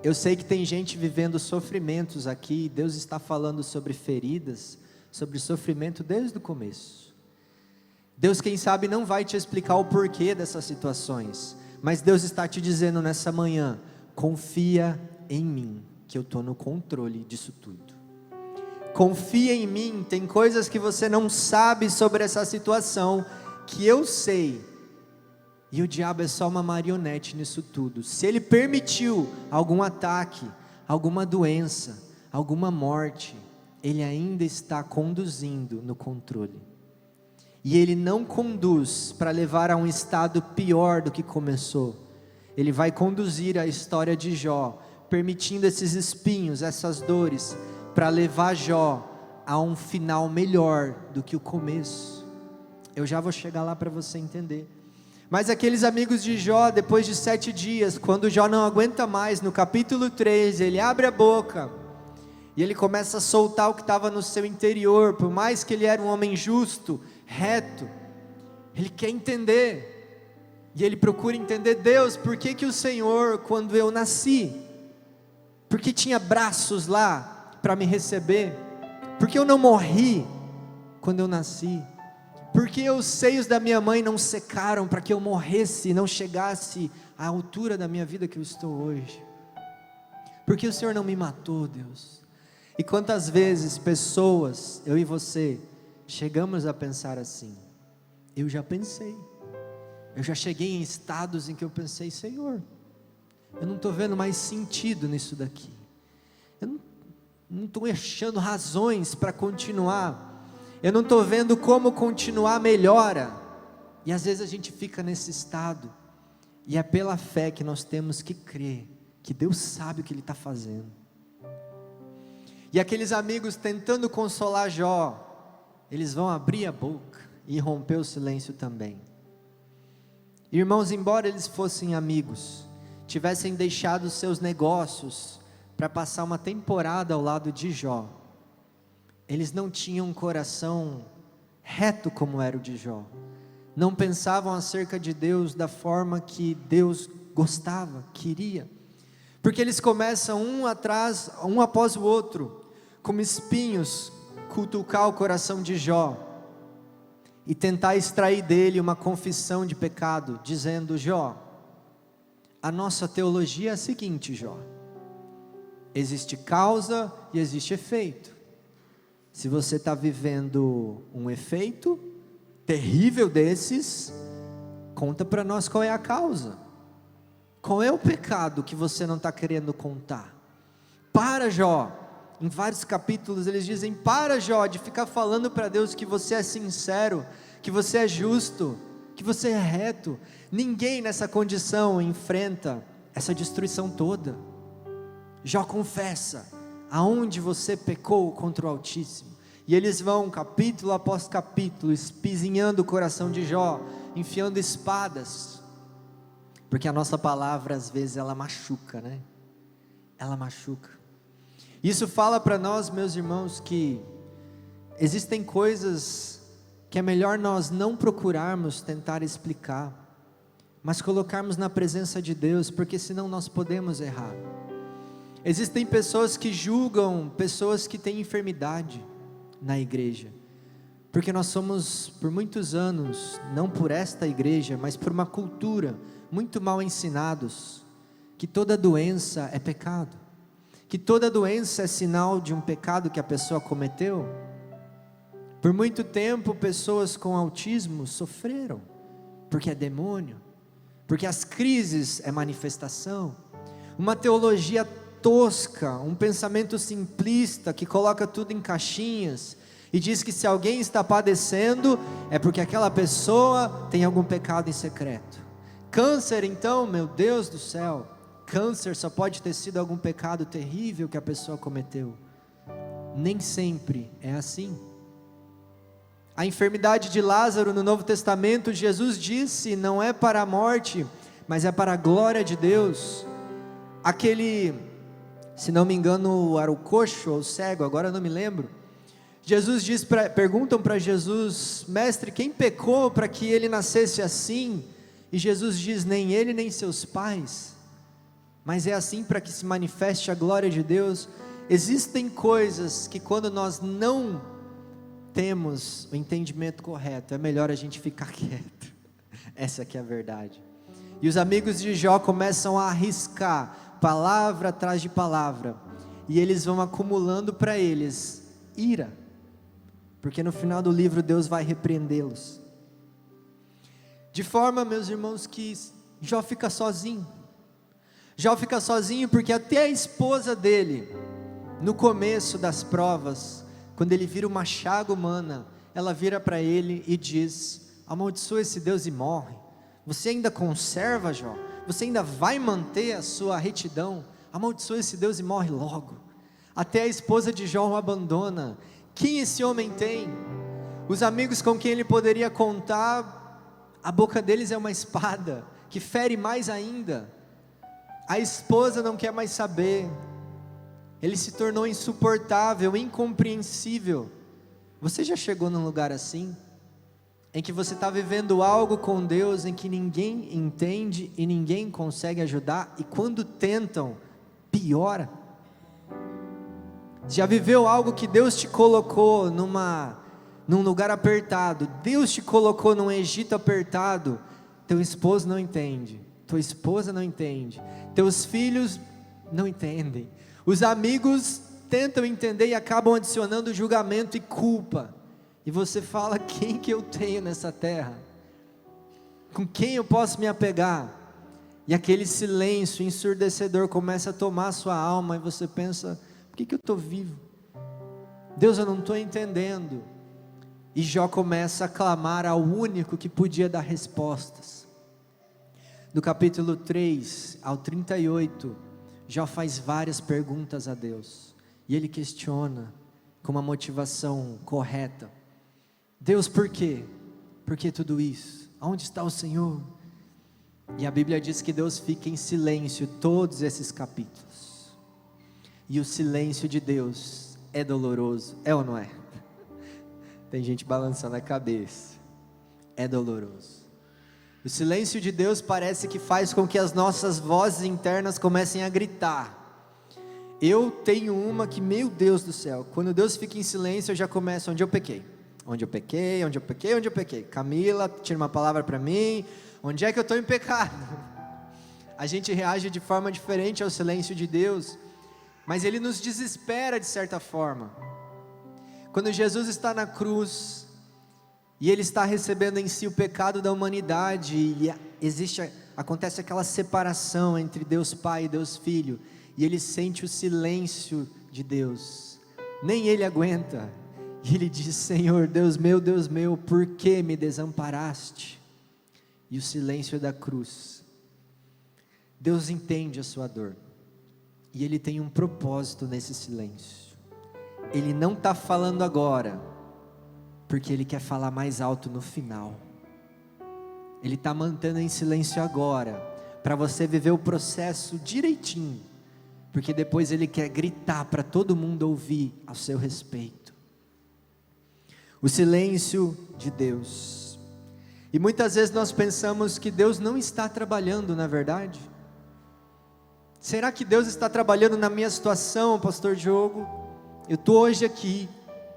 Eu sei que tem gente vivendo sofrimentos aqui, Deus está falando sobre feridas, sobre sofrimento desde o começo. Deus, quem sabe, não vai te explicar o porquê dessas situações, mas Deus está te dizendo nessa manhã: confia em mim, que eu estou no controle disso tudo. Confia em mim, tem coisas que você não sabe sobre essa situação, que eu sei, e o diabo é só uma marionete nisso tudo. Se ele permitiu algum ataque, alguma doença, alguma morte, ele ainda está conduzindo no controle, e ele não conduz para levar a um estado pior do que começou. Ele vai conduzir a história de Jó, permitindo esses espinhos, essas dores, para levar Jó a um final melhor do que o começo. Eu já vou chegar lá para você entender. Mas aqueles amigos de Jó, depois de 7 dias, quando Jó não aguenta mais, no capítulo 3, ele abre a boca, e ele começa a soltar o que estava no seu interior. Por mais que ele era um homem justo, reto, ele quer entender, e ele procura entender: Deus, por que que o Senhor, quando eu nasci, por que tinha braços lá para me receber? Por que eu não morri quando eu nasci? Por que os seios da minha mãe não secaram para que eu morresse e não chegasse à altura da minha vida que eu estou hoje? Por que o Senhor não me matou, Deus? E quantas vezes pessoas, eu e você, chegamos a pensar assim? Eu já pensei, eu já cheguei em estados em que eu pensei: Senhor, eu não estou vendo mais sentido nisso daqui, eu não estou achando razões para continuar, eu não estou vendo como continuar melhora. E às vezes a gente fica nesse estado, e é pela fé que nós temos que crer que Deus sabe o que Ele está fazendo. E aqueles amigos, tentando consolar Jó, eles vão abrir a boca e romper o silêncio também. Irmãos, embora eles fossem amigos, tivessem deixado seus negócios para passar uma temporada ao lado de Jó, eles não tinham um coração reto como era o de Jó, não pensavam acerca de Deus da forma que Deus gostava, queria, porque eles começam um após o outro, como espinhos, cutucar o coração de Jó, e tentar extrair dele uma confissão de pecado, dizendo: Jó, a nossa teologia é a seguinte, Jó, existe causa e existe efeito. Se você está vivendo um efeito terrível desses, conta para nós qual é a causa, qual é o pecado que você não está querendo contar. Para, Jó. Em vários capítulos eles dizem: para, Jó, de ficar falando para Deus que você é sincero, que você é justo, que você é reto. Ninguém nessa condição enfrenta essa destruição toda. Jó confessa aonde você pecou contra o Altíssimo, e eles vão capítulo após capítulo espizinhando o coração de Jó, enfiando espadas, porque a nossa palavra às vezes ela machuca, né? Ela machuca. Isso fala para nós, meus irmãos, que existem coisas que é melhor nós não procurarmos tentar explicar, mas colocarmos na presença de Deus, porque senão nós podemos errar. Existem pessoas que julgam pessoas que têm enfermidade na igreja, porque nós somos por muitos anos, não por esta igreja, mas por uma cultura, muito mal ensinados, que toda doença é pecado, que toda doença é sinal de um pecado que a pessoa cometeu. Por muito tempo pessoas com autismo sofreram, porque é demônio, porque as crises é manifestação. Uma teologia tosca, um pensamento simplista que coloca tudo em caixinhas e diz que se alguém está padecendo é porque aquela pessoa tem algum pecado em secreto. Câncer, então, meu Deus do céu, câncer só pode ter sido algum pecado terrível que a pessoa cometeu. Nem sempre é assim. A enfermidade de Lázaro no Novo Testamento, Jesus disse, não é para a morte, mas é para a glória de Deus. Aquele, se não me engano, era o coxo ou o cego, agora eu não me lembro. Perguntam para Jesus, mestre, quem pecou para que ele nascesse assim? E Jesus diz, nem ele nem seus pais, mas é assim para que se manifeste a glória de Deus. Existem coisas que quando nós não temos o entendimento correto, é melhor a gente ficar quieto. Essa aqui é a verdade. E os amigos de Jó começam a arriscar, palavra atrás de palavra, e eles vão acumulando para eles ira, porque no final do livro Deus vai repreendê-los, de forma, meus irmãos, que Jó fica sozinho. Jó fica sozinho porque até a esposa dele, no começo das provas, quando ele vira uma chaga humana, ela vira para ele e diz, amaldiçoa esse Deus e morre. Você ainda conserva, Jó? Você ainda vai manter a sua retidão? Amaldiçoa esse Deus e morre logo. Até a esposa de Jó o abandona. Quem esse homem tem? Os amigos com quem ele poderia contar, a boca deles é uma espada, que fere mais ainda. A esposa não quer mais saber. Ele se tornou insuportável, incompreensível. Você já chegou num lugar assim? Em que você está vivendo algo com Deus, em que ninguém entende e ninguém consegue ajudar, e quando tentam, piora. Já viveu algo que Deus te colocou num lugar apertado, Deus te colocou num Egito apertado, teu esposo não entende, tua esposa não entende, teus filhos não entendem, os amigos tentam entender e acabam adicionando julgamento e culpa, e você fala, quem que eu tenho nessa terra? Com quem eu posso me apegar? E aquele silêncio ensurdecedor começa a tomar a sua alma, e você pensa, por que eu estou vivo? Deus, eu não estou entendendo. E Jó começa a clamar ao único que podia dar respostas. Do capítulo 3 ao 38, Jó faz várias perguntas a Deus, e ele questiona com uma motivação correta, Deus, por quê? Por que tudo isso? Onde está o Senhor? E a Bíblia diz que Deus fica em silêncio todos esses capítulos, e o silêncio de Deus é doloroso, é ou não é? Tem gente balançando a cabeça, é doloroso. O silêncio de Deus parece que faz com que as nossas vozes internas comecem a gritar. Eu tenho uma que, meu Deus do céu, quando Deus fica em silêncio eu já começo, onde eu pequei? Onde eu pequei, onde eu pequei, onde eu pequei? Camila, tira uma palavra para mim, onde é que eu estou em pecado? A gente reage de forma diferente ao silêncio de Deus, mas Ele nos desespera de certa forma. Quando Jesus está na cruz, e Ele está recebendo em si o pecado da humanidade, e acontece aquela separação entre Deus Pai e Deus Filho, e Ele sente o silêncio de Deus, nem Ele aguenta, e Ele diz, Senhor, Deus meu, por que me desamparaste? E o silêncio da cruz, Deus entende a sua dor, e Ele tem um propósito nesse silêncio. Ele não está falando agora, porque Ele quer falar mais alto no final. Ele está mantendo em silêncio agora, para você viver o processo direitinho, porque depois Ele quer gritar para todo mundo ouvir a seu respeito. O silêncio de Deus. E muitas vezes nós pensamos que Deus não está trabalhando, na verdade. Será que Deus está trabalhando na minha situação, pastor Diogo? Eu estou hoje aqui,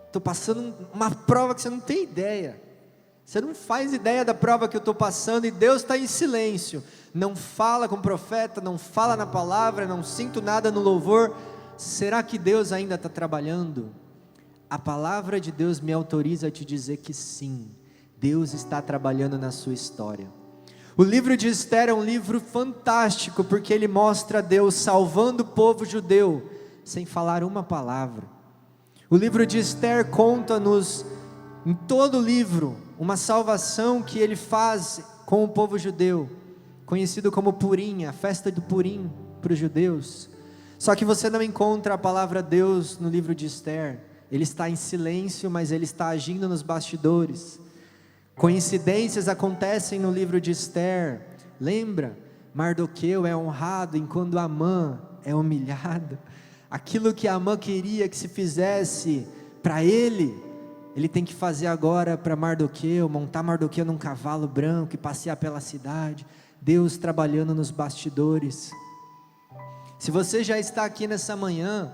estou passando uma prova que você não tem ideia, você não faz ideia da prova que eu estou passando, e Deus está em silêncio, não fala com o profeta, não fala na palavra, não sinto nada no louvor. Será que Deus ainda está trabalhando? A palavra de Deus me autoriza a te dizer que sim, Deus está trabalhando na sua história. O livro de Esther é um livro fantástico, porque ele mostra Deus salvando o povo judeu, sem falar uma palavra. O livro de Esther conta-nos, em todo o livro, uma salvação que ele faz com o povo judeu, conhecido como Purim, a festa do Purim para os judeus. Só que você não encontra a palavra Deus no livro de Esther, Ele está em silêncio, mas Ele está agindo nos bastidores. Coincidências acontecem no livro de Esther. Lembra? Mardoqueu é honrado enquanto Amã é humilhado. Aquilo que Amã queria que se fizesse para ele tem que fazer agora para Mardoqueu, montar Mardoqueu num cavalo branco e passear pela cidade. Deus trabalhando nos bastidores. Se você já está aqui nessa manhã,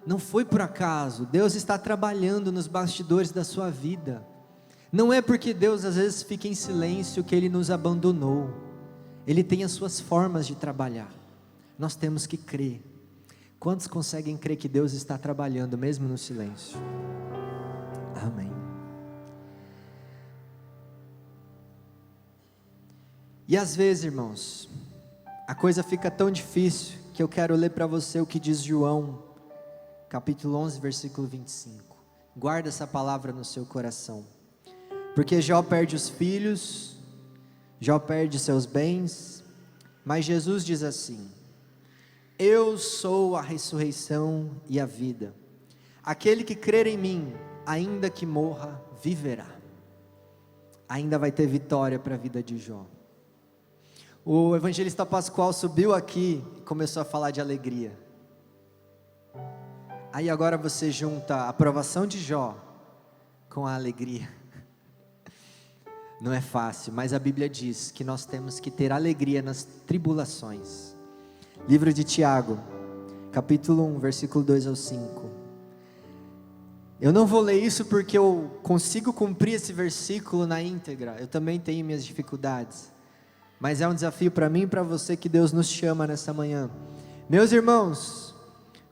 não foi por acaso. Deus está trabalhando nos bastidores da sua vida. Não é porque Deus às vezes fica em silêncio que Ele nos abandonou. Ele tem as suas formas de trabalhar. Nós temos que crer. Quantos conseguem crer que Deus está trabalhando mesmo no silêncio? Amém. E às vezes, irmãos, a coisa fica tão difícil que eu quero ler para você o que diz João, capítulo 11, versículo 25. Guarda essa palavra no seu coração. Porque Jó perde os filhos, Jó perde seus bens, mas Jesus diz assim: eu sou a ressurreição e a vida. Aquele que crer em mim, ainda que morra, viverá. Ainda vai ter vitória para a vida de Jó. O evangelista Pascoal subiu aqui e começou a falar de alegria. Aí agora você junta a aprovação de Jó com a alegria. Não é fácil, mas a Bíblia diz que nós temos que ter alegria nas tribulações. Livro de Tiago, capítulo 1, versículo 2 ao 5. Eu não vou ler isso porque eu consigo cumprir esse versículo na íntegra. Eu também tenho minhas dificuldades. Mas é um desafio para mim e para você que Deus nos chama nessa manhã. Meus irmãos,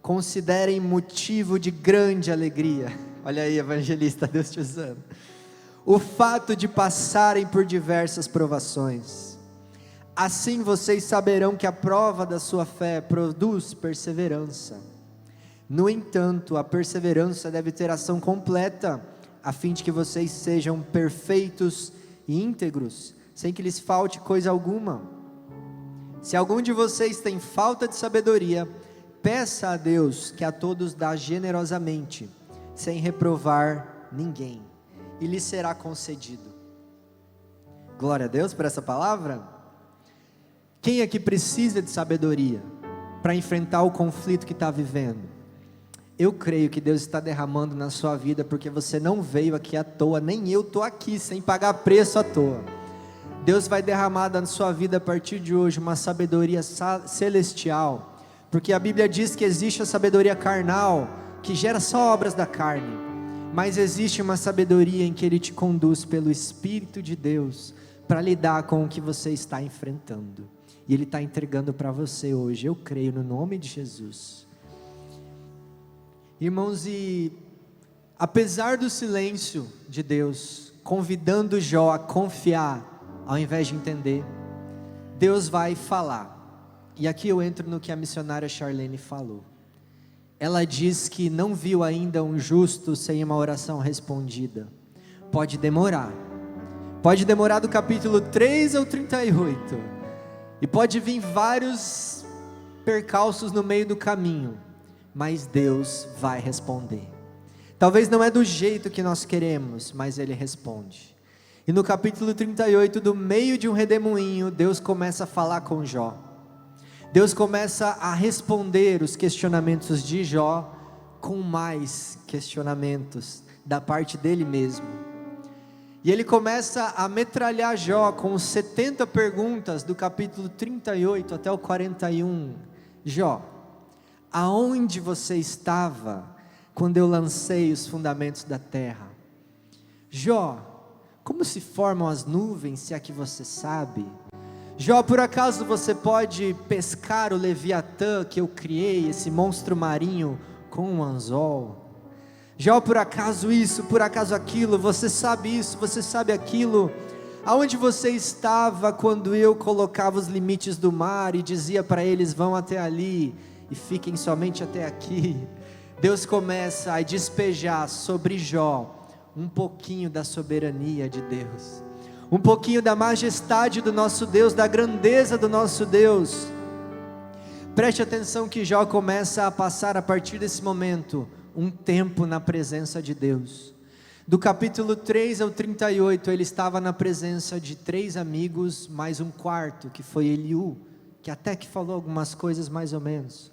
considerem motivo de grande alegria. Olha aí, evangelista, Deus te usando. O fato de passarem por diversas provações. Assim vocês saberão que a prova da sua fé produz perseverança. No entanto, a perseverança deve ter ação completa, a fim de que vocês sejam perfeitos e íntegros, sem que lhes falte coisa alguma. Se algum de vocês tem falta de sabedoria, peça a Deus, que a todos dá generosamente, sem reprovar ninguém, e lhe será concedido. Glória a Deus por essa palavra. Quem aqui precisa de sabedoria para enfrentar o conflito que está vivendo? Eu creio que Deus está derramando na sua vida, porque você não veio aqui à toa, nem eu estou aqui sem pagar preço à toa. Deus vai derramar na sua vida a partir de hoje uma sabedoria celestial, porque a Bíblia diz que existe a sabedoria carnal, que gera só obras da carne, mas existe uma sabedoria em que Ele te conduz pelo Espírito de Deus, para lidar com o que você está enfrentando, e Ele está entregando para você hoje, eu creio no nome de Jesus. Irmãos, e apesar do silêncio de Deus, convidando Jó a confiar, ao invés de entender, Deus vai falar. E aqui eu entro no que a missionária Charlene falou. Ela diz que não viu ainda um justo sem uma oração respondida. Pode demorar do capítulo 3 ao 38, e pode vir vários percalços no meio do caminho, mas Deus vai responder. Talvez não é do jeito que nós queremos, mas Ele responde. E no capítulo 38, do meio de um redemoinho, Deus começa a falar com Jó. Deus começa a responder os questionamentos de Jó, com mais questionamentos da parte dele mesmo. E ele começa a metralhar Jó com 70 perguntas, do capítulo 38 até o 41. Jó, aonde você estava quando eu lancei os fundamentos da terra? Jó, como se formam as nuvens, se é que você sabe? Jó, por acaso você pode pescar o Leviatã que eu criei, esse monstro marinho, com um anzol? Jó, por acaso isso, por acaso aquilo, você sabe isso, você sabe aquilo? Aonde você estava quando eu colocava os limites do mar e dizia para eles, vão até ali e fiquem somente até aqui? Deus começa a despejar sobre Jó um pouquinho da soberania de Deus, um pouquinho da majestade do nosso Deus, da grandeza do nosso Deus. Preste atenção que Jó começa a passar a partir desse momento um tempo na presença de Deus. Do capítulo 3 ao 38, ele estava na presença de 3 amigos, mais um quarto, que foi Eliú, que até que falou algumas coisas mais ou menos,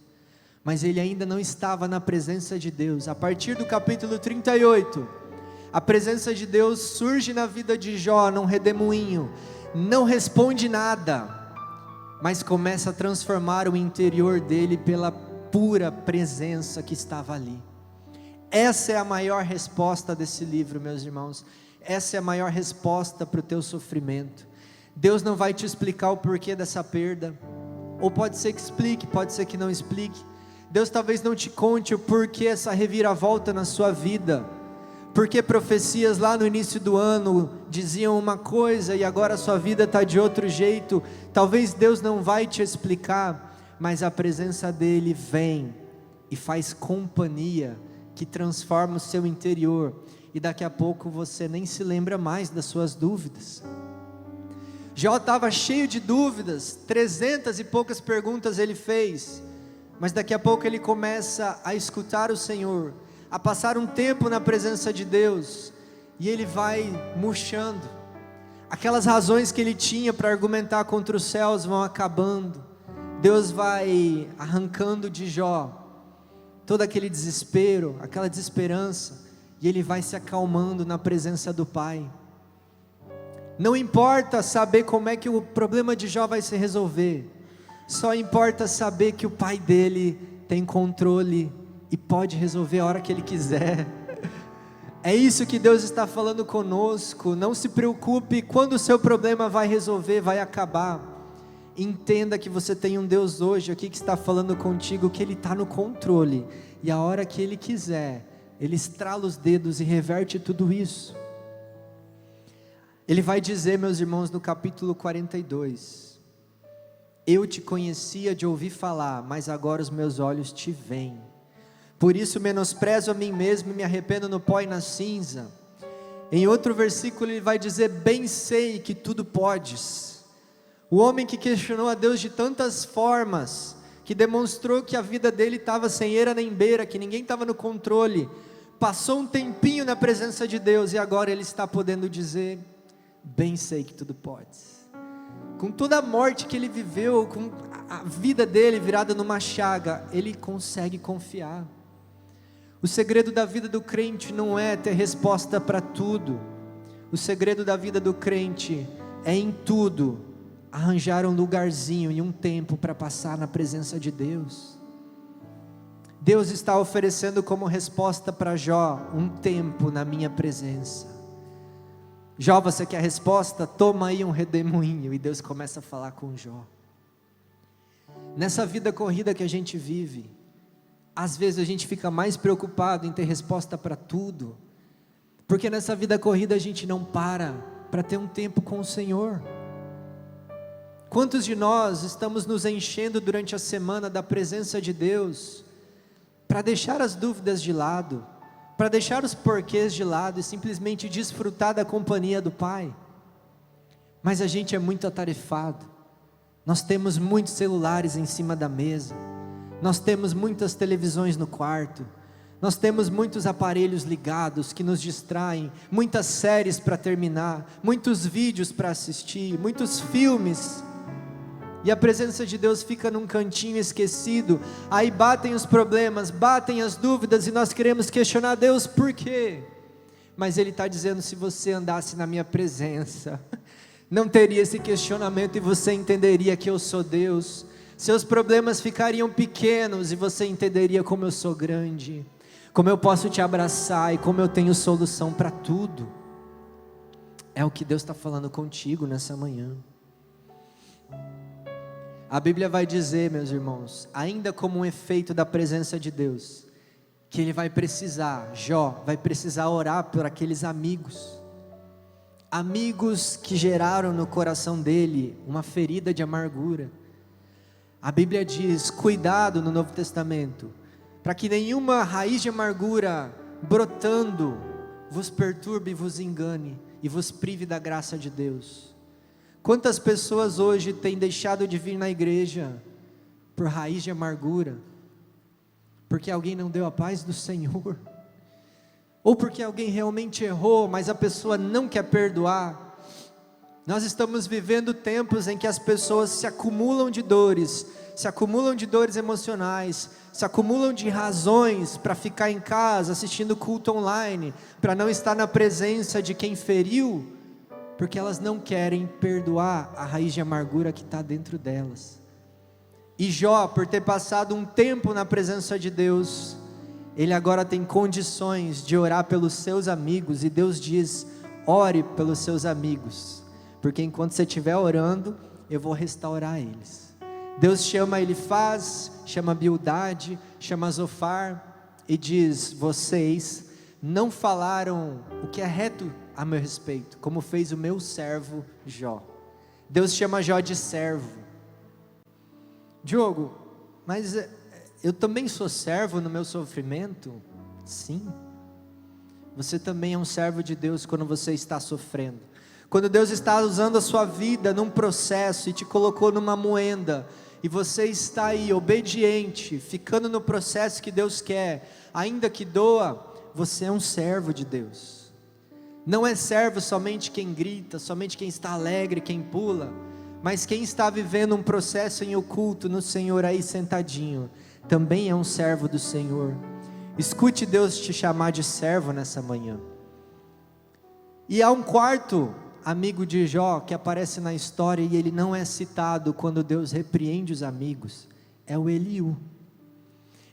mas ele ainda não estava na presença de Deus. A partir do capítulo 38, a presença de Deus surge na vida de Jó, num redemoinho, não responde nada, mas começa a transformar o interior dele pela pura presença que estava ali. Essa é a maior resposta desse livro, meus irmãos. Essa é a maior resposta para o teu sofrimento. Deus não vai te explicar o porquê dessa perda, ou pode ser que explique, pode ser que não explique. Deus talvez não te conte o porquê essa reviravolta na sua vida, porque profecias lá no início do ano diziam uma coisa e agora a sua vida está de outro jeito. Talvez Deus não vai te explicar, mas a presença dele vem e faz companhia, que transforma o seu interior, e daqui a pouco você nem se lembra mais das suas dúvidas. Jó estava cheio de dúvidas, 300 e poucas perguntas ele fez, mas daqui a pouco ele começa a escutar o Senhor, a passar um tempo na presença de Deus, e ele vai murchando, aquelas razões que ele tinha para argumentar contra os céus vão acabando, Deus vai arrancando de Jó todo aquele desespero, aquela desesperança, e ele vai se acalmando na presença do Pai. Não importa saber como é que o problema de Jó vai se resolver, só importa saber que o Pai dele tem controle e pode resolver a hora que ele quiser. É isso que Deus está falando conosco. Não se preocupe quando o seu problema vai resolver, vai acabar. Entenda que você tem um Deus hoje aqui que está falando contigo, que Ele está no controle, e a hora que Ele quiser, Ele estrala os dedos e reverte tudo isso. Ele vai dizer, meus irmãos, no capítulo 42, eu te conhecia de ouvir falar, mas agora os meus olhos te veem, por isso menosprezo a mim mesmo e me arrependo no pó e na cinza. Em outro versículo ele vai dizer, bem sei que tudo podes. O homem que questionou a Deus de tantas formas, que demonstrou que a vida dele estava sem eira nem beira, que ninguém estava no controle, passou um tempinho na presença de Deus, e agora ele está podendo dizer, bem sei que tudo podes. Com toda a morte que ele viveu, com a vida dele virada numa chaga, ele consegue confiar. O segredo da vida do crente não é ter resposta para tudo, o segredo da vida do crente é em tudo arranjar um lugarzinho e um tempo para passar na presença de Deus. Deus está oferecendo como resposta para Jó, um tempo na minha presença. Jó, você quer a resposta? Toma aí um redemoinho, e Deus começa a falar com Jó. Nessa vida corrida que a gente vive, às vezes a gente fica mais preocupado em ter resposta para tudo, porque nessa vida corrida a gente não para ter um tempo com o Senhor. Quantos de nós estamos nos enchendo durante a semana da presença de Deus, para deixar as dúvidas de lado, para deixar os porquês de lado e simplesmente desfrutar da companhia do Pai? Mas a gente é muito atarefado, nós temos muitos celulares em cima da mesa, nós temos muitas televisões no quarto, nós temos muitos aparelhos ligados que nos distraem, muitas séries para terminar, muitos vídeos para assistir, muitos filmes, e a presença de Deus fica num cantinho esquecido. Aí batem os problemas, batem as dúvidas, e nós queremos questionar Deus, por quê? Mas Ele está dizendo, se você andasse na minha presença, não teria esse questionamento, e você entenderia que eu sou Deus. Seus problemas ficariam pequenos, e você entenderia como eu sou grande, como eu posso te abraçar, e como eu tenho solução para tudo. É o que Deus está falando contigo nessa manhã. A Bíblia vai dizer, meus irmãos, ainda como um efeito da presença de Deus, que ele vai precisar, Jó vai precisar orar por aqueles amigos que geraram no coração dele uma ferida de amargura. A Bíblia diz, cuidado no Novo Testamento, para que nenhuma raiz de amargura brotando vos perturbe e vos engane, e vos prive da graça de Deus. Quantas pessoas hoje têm deixado de vir na igreja por raiz de amargura, porque alguém não deu a paz do Senhor, ou porque alguém realmente errou, mas a pessoa não quer perdoar. Nós estamos vivendo tempos em que as pessoas se acumulam de dores emocionais, se acumulam de razões para ficar em casa assistindo culto online, para não estar na presença de quem feriu, porque elas não querem perdoar a raiz de amargura que está dentro delas. E Jó, por ter passado um tempo na presença de Deus, ele agora tem condições de orar pelos seus amigos, e Deus diz: ore pelos seus amigos, porque enquanto você estiver orando, eu vou restaurar eles. Deus chama Elifaz, chama Bildade, chama Zofar, e diz: vocês não falaram o que é reto a meu respeito, como fez o meu servo Jó. Deus chama Jó de servo. Diogo, mas eu também sou servo no meu sofrimento? Sim. Você também é um servo de Deus quando você está sofrendo. Quando Deus está usando a sua vida num processo e te colocou numa moenda, e você está aí obediente, ficando no processo que Deus quer, ainda que doa, você é um servo de Deus. Não é servo somente quem grita, somente quem está alegre, quem pula, mas quem está vivendo um processo em oculto no Senhor aí sentadinho, também é um servo do Senhor. Escute Deus te chamar de servo nessa manhã. E há um quarto amigo de Jó que aparece na história, e ele não é citado quando Deus repreende os amigos, é o Eliú.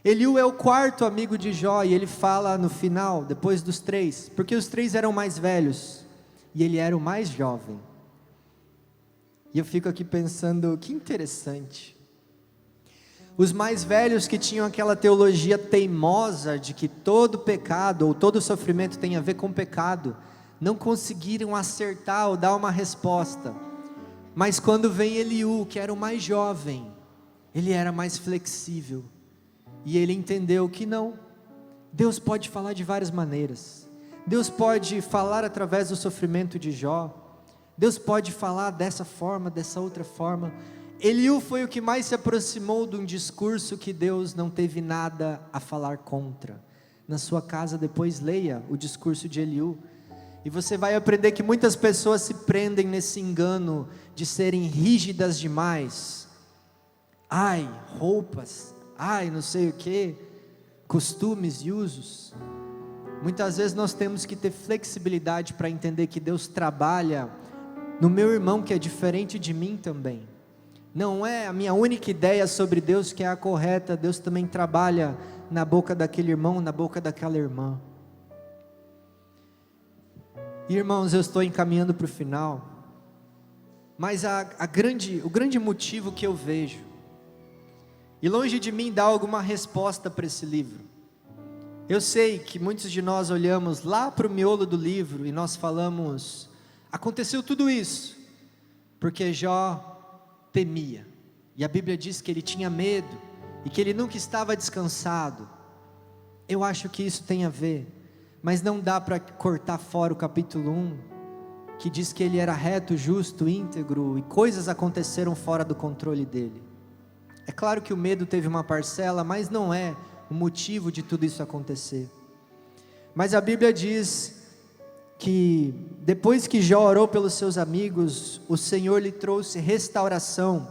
Eliú é o quarto amigo de Jó, e ele fala no final, depois dos três, porque os três eram mais velhos, e ele era o mais jovem. E eu fico aqui pensando, que interessante. Os mais velhos, que tinham aquela teologia teimosa de que todo pecado ou todo sofrimento tem a ver com pecado, não conseguiram acertar ou dar uma resposta. Mas quando vem Eliú, que era o mais jovem, ele era mais flexível, e ele entendeu que não, Deus pode falar de várias maneiras. Deus pode falar através do sofrimento de Jó, Deus pode falar dessa forma, dessa outra forma. Eliú foi o que mais se aproximou de um discurso que Deus não teve nada a falar contra. Na sua casa depois leia o discurso de Eliú, e você vai aprender que muitas pessoas se prendem nesse engano de serem rígidas demais. Ai, roupas, ai, não sei o que, costumes e usos. Muitas vezes nós temos que ter flexibilidade para entender que Deus trabalha no meu irmão, que é diferente de mim também. Não é a minha única ideia sobre Deus que é a correta. Deus também trabalha na boca daquele irmão, na boca daquela irmã. Irmãos, eu estou encaminhando para o final, mas o grande motivo que eu vejo, e longe de mim dar alguma resposta para esse livro, eu sei que muitos de nós olhamos lá para o miolo do livro e nós falamos: aconteceu tudo isso porque Jó temia, e a Bíblia diz que ele tinha medo, e que ele nunca estava descansado. Eu acho que isso tem a ver, mas não dá para cortar fora o capítulo 1, que diz que ele era reto, justo, íntegro, e coisas aconteceram fora do controle dele. É claro que o medo teve uma parcela, mas não é o motivo de tudo isso acontecer. Mas a Bíblia diz que depois que Jó orou pelos seus amigos, o Senhor lhe trouxe restauração,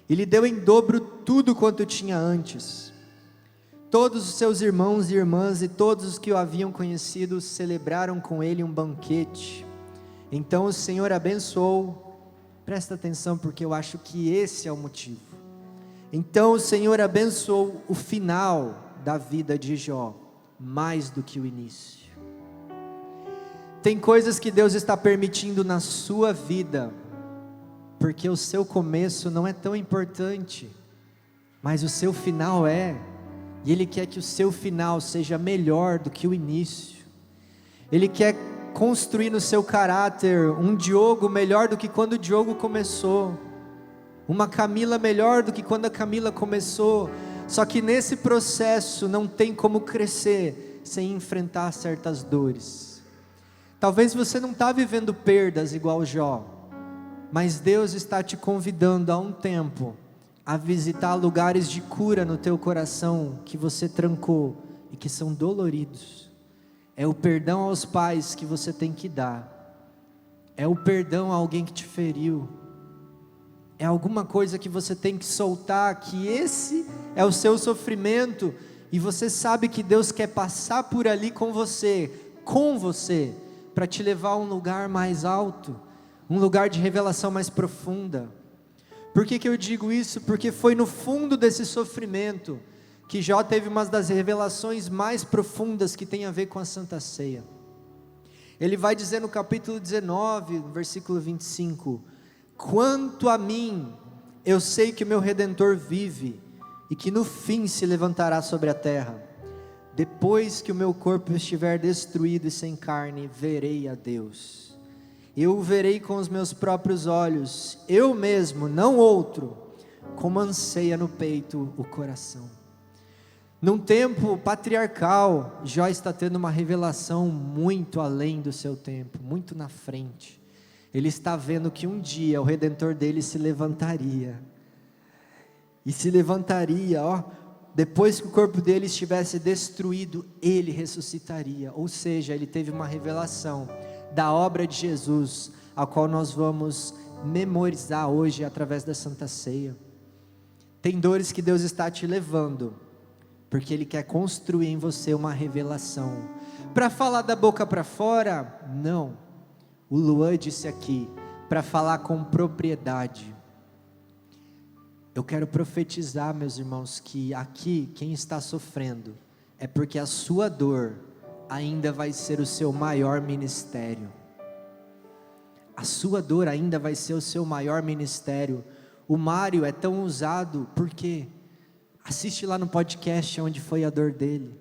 e lhe deu em dobro tudo quanto tinha antes. Todos os seus irmãos e irmãs e todos os que o haviam conhecido celebraram com ele um banquete. Então o Senhor abençoou, presta atenção porque eu acho que esse é o motivo. Então o Senhor abençoou o final da vida de Jó, mais do que o início. Tem coisas que Deus está permitindo na sua vida, porque o seu começo não é tão importante, mas o seu final é. E Ele quer que o seu final seja melhor do que o início. Ele quer construir no seu caráter um Diogo melhor do que quando o Diogo começou, uma Camila melhor do que quando a Camila começou. Só que nesse processo não tem como crescer sem enfrentar certas dores. Talvez você não está vivendo perdas igual Jó, mas Deus está te convidando há um tempo a visitar lugares de cura no teu coração que você trancou e que são doloridos. É o perdão aos pais que você tem que dar. É o perdão a alguém que te feriu. É alguma coisa que você tem que soltar, que esse é o seu sofrimento, e você sabe que Deus quer passar por ali com você, para te levar a um lugar mais alto, um lugar de revelação mais profunda. Por que eu digo isso? Porque foi no fundo desse sofrimento que Jó teve uma das revelações mais profundas que tem a ver com a Santa Ceia. Ele vai dizer no capítulo 19, versículo 25: quanto a mim, eu sei que o meu Redentor vive, e que no fim se levantará sobre a terra. Depois que o meu corpo estiver destruído e sem carne, verei a Deus. Eu o verei com os meus próprios olhos, eu mesmo, não outro, como anseia no peito o coração. Num tempo patriarcal, Jó está tendo uma revelação muito além do seu tempo, muito na frente. Ele está vendo que um dia o Redentor dele se levantaria. E se levantaria, depois que o corpo dele estivesse destruído, ele ressuscitaria. Ou seja, ele teve uma revelação da obra de Jesus, a qual nós vamos memorizar hoje através da Santa Ceia. Tem dores que Deus está te levando, porque Ele quer construir em você uma revelação. Para falar da boca para fora? Não. O Luan disse aqui, para falar com propriedade. Eu quero profetizar, meus irmãos, que aqui quem está sofrendo é porque a sua dor ainda vai ser o seu maior ministério. A sua dor ainda vai ser o seu maior ministério. O Mário é tão usado porque assiste lá no podcast onde foi a dor dele.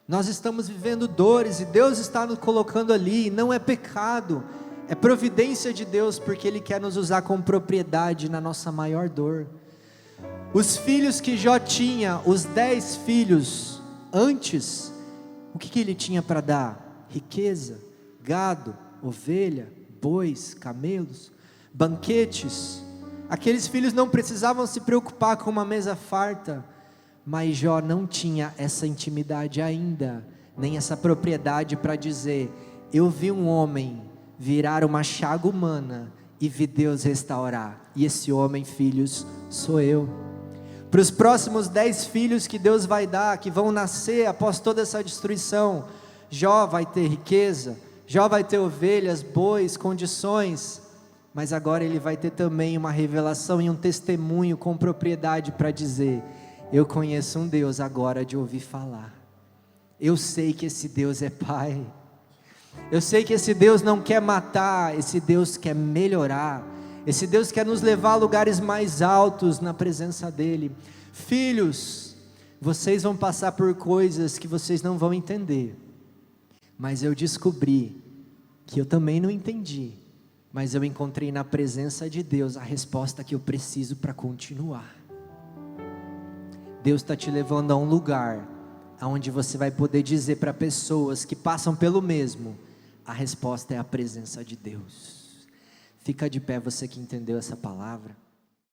Nós estamos vivendo dores e Deus está nos colocando ali, não é pecado, é providência de Deus, porque Ele quer nos usar com propriedade na nossa maior dor. Os filhos que Jó tinha, os 10 filhos antes, o que ele tinha para dar? Riqueza, gado, ovelha, bois, camelos, banquetes. Aqueles filhos não precisavam se preocupar com uma mesa farta, mas Jó não tinha essa intimidade ainda, nem essa propriedade para dizer: eu vi um homem virar uma chaga humana e vi Deus restaurar, e esse homem, filhos, sou eu. Para os próximos 10 filhos que Deus vai dar, que vão nascer após toda essa destruição, Jó vai ter riqueza, Jó vai ter ovelhas, bois, condições, mas agora ele vai ter também uma revelação e um testemunho com propriedade para dizer: eu conheço um Deus agora de ouvir falar. Eu sei que esse Deus é Pai. Eu sei que esse Deus não quer matar, esse Deus quer melhorar. Esse Deus quer nos levar a lugares mais altos na presença dEle. Filhos, vocês vão passar por coisas que vocês não vão entender, mas eu descobri que eu também não entendi, mas eu encontrei na presença de Deus a resposta que eu preciso para continuar. Deus está te levando a um lugar onde você vai poder dizer para pessoas que passam pelo mesmo: a resposta é a presença de Deus. Fica de pé você que entendeu essa palavra.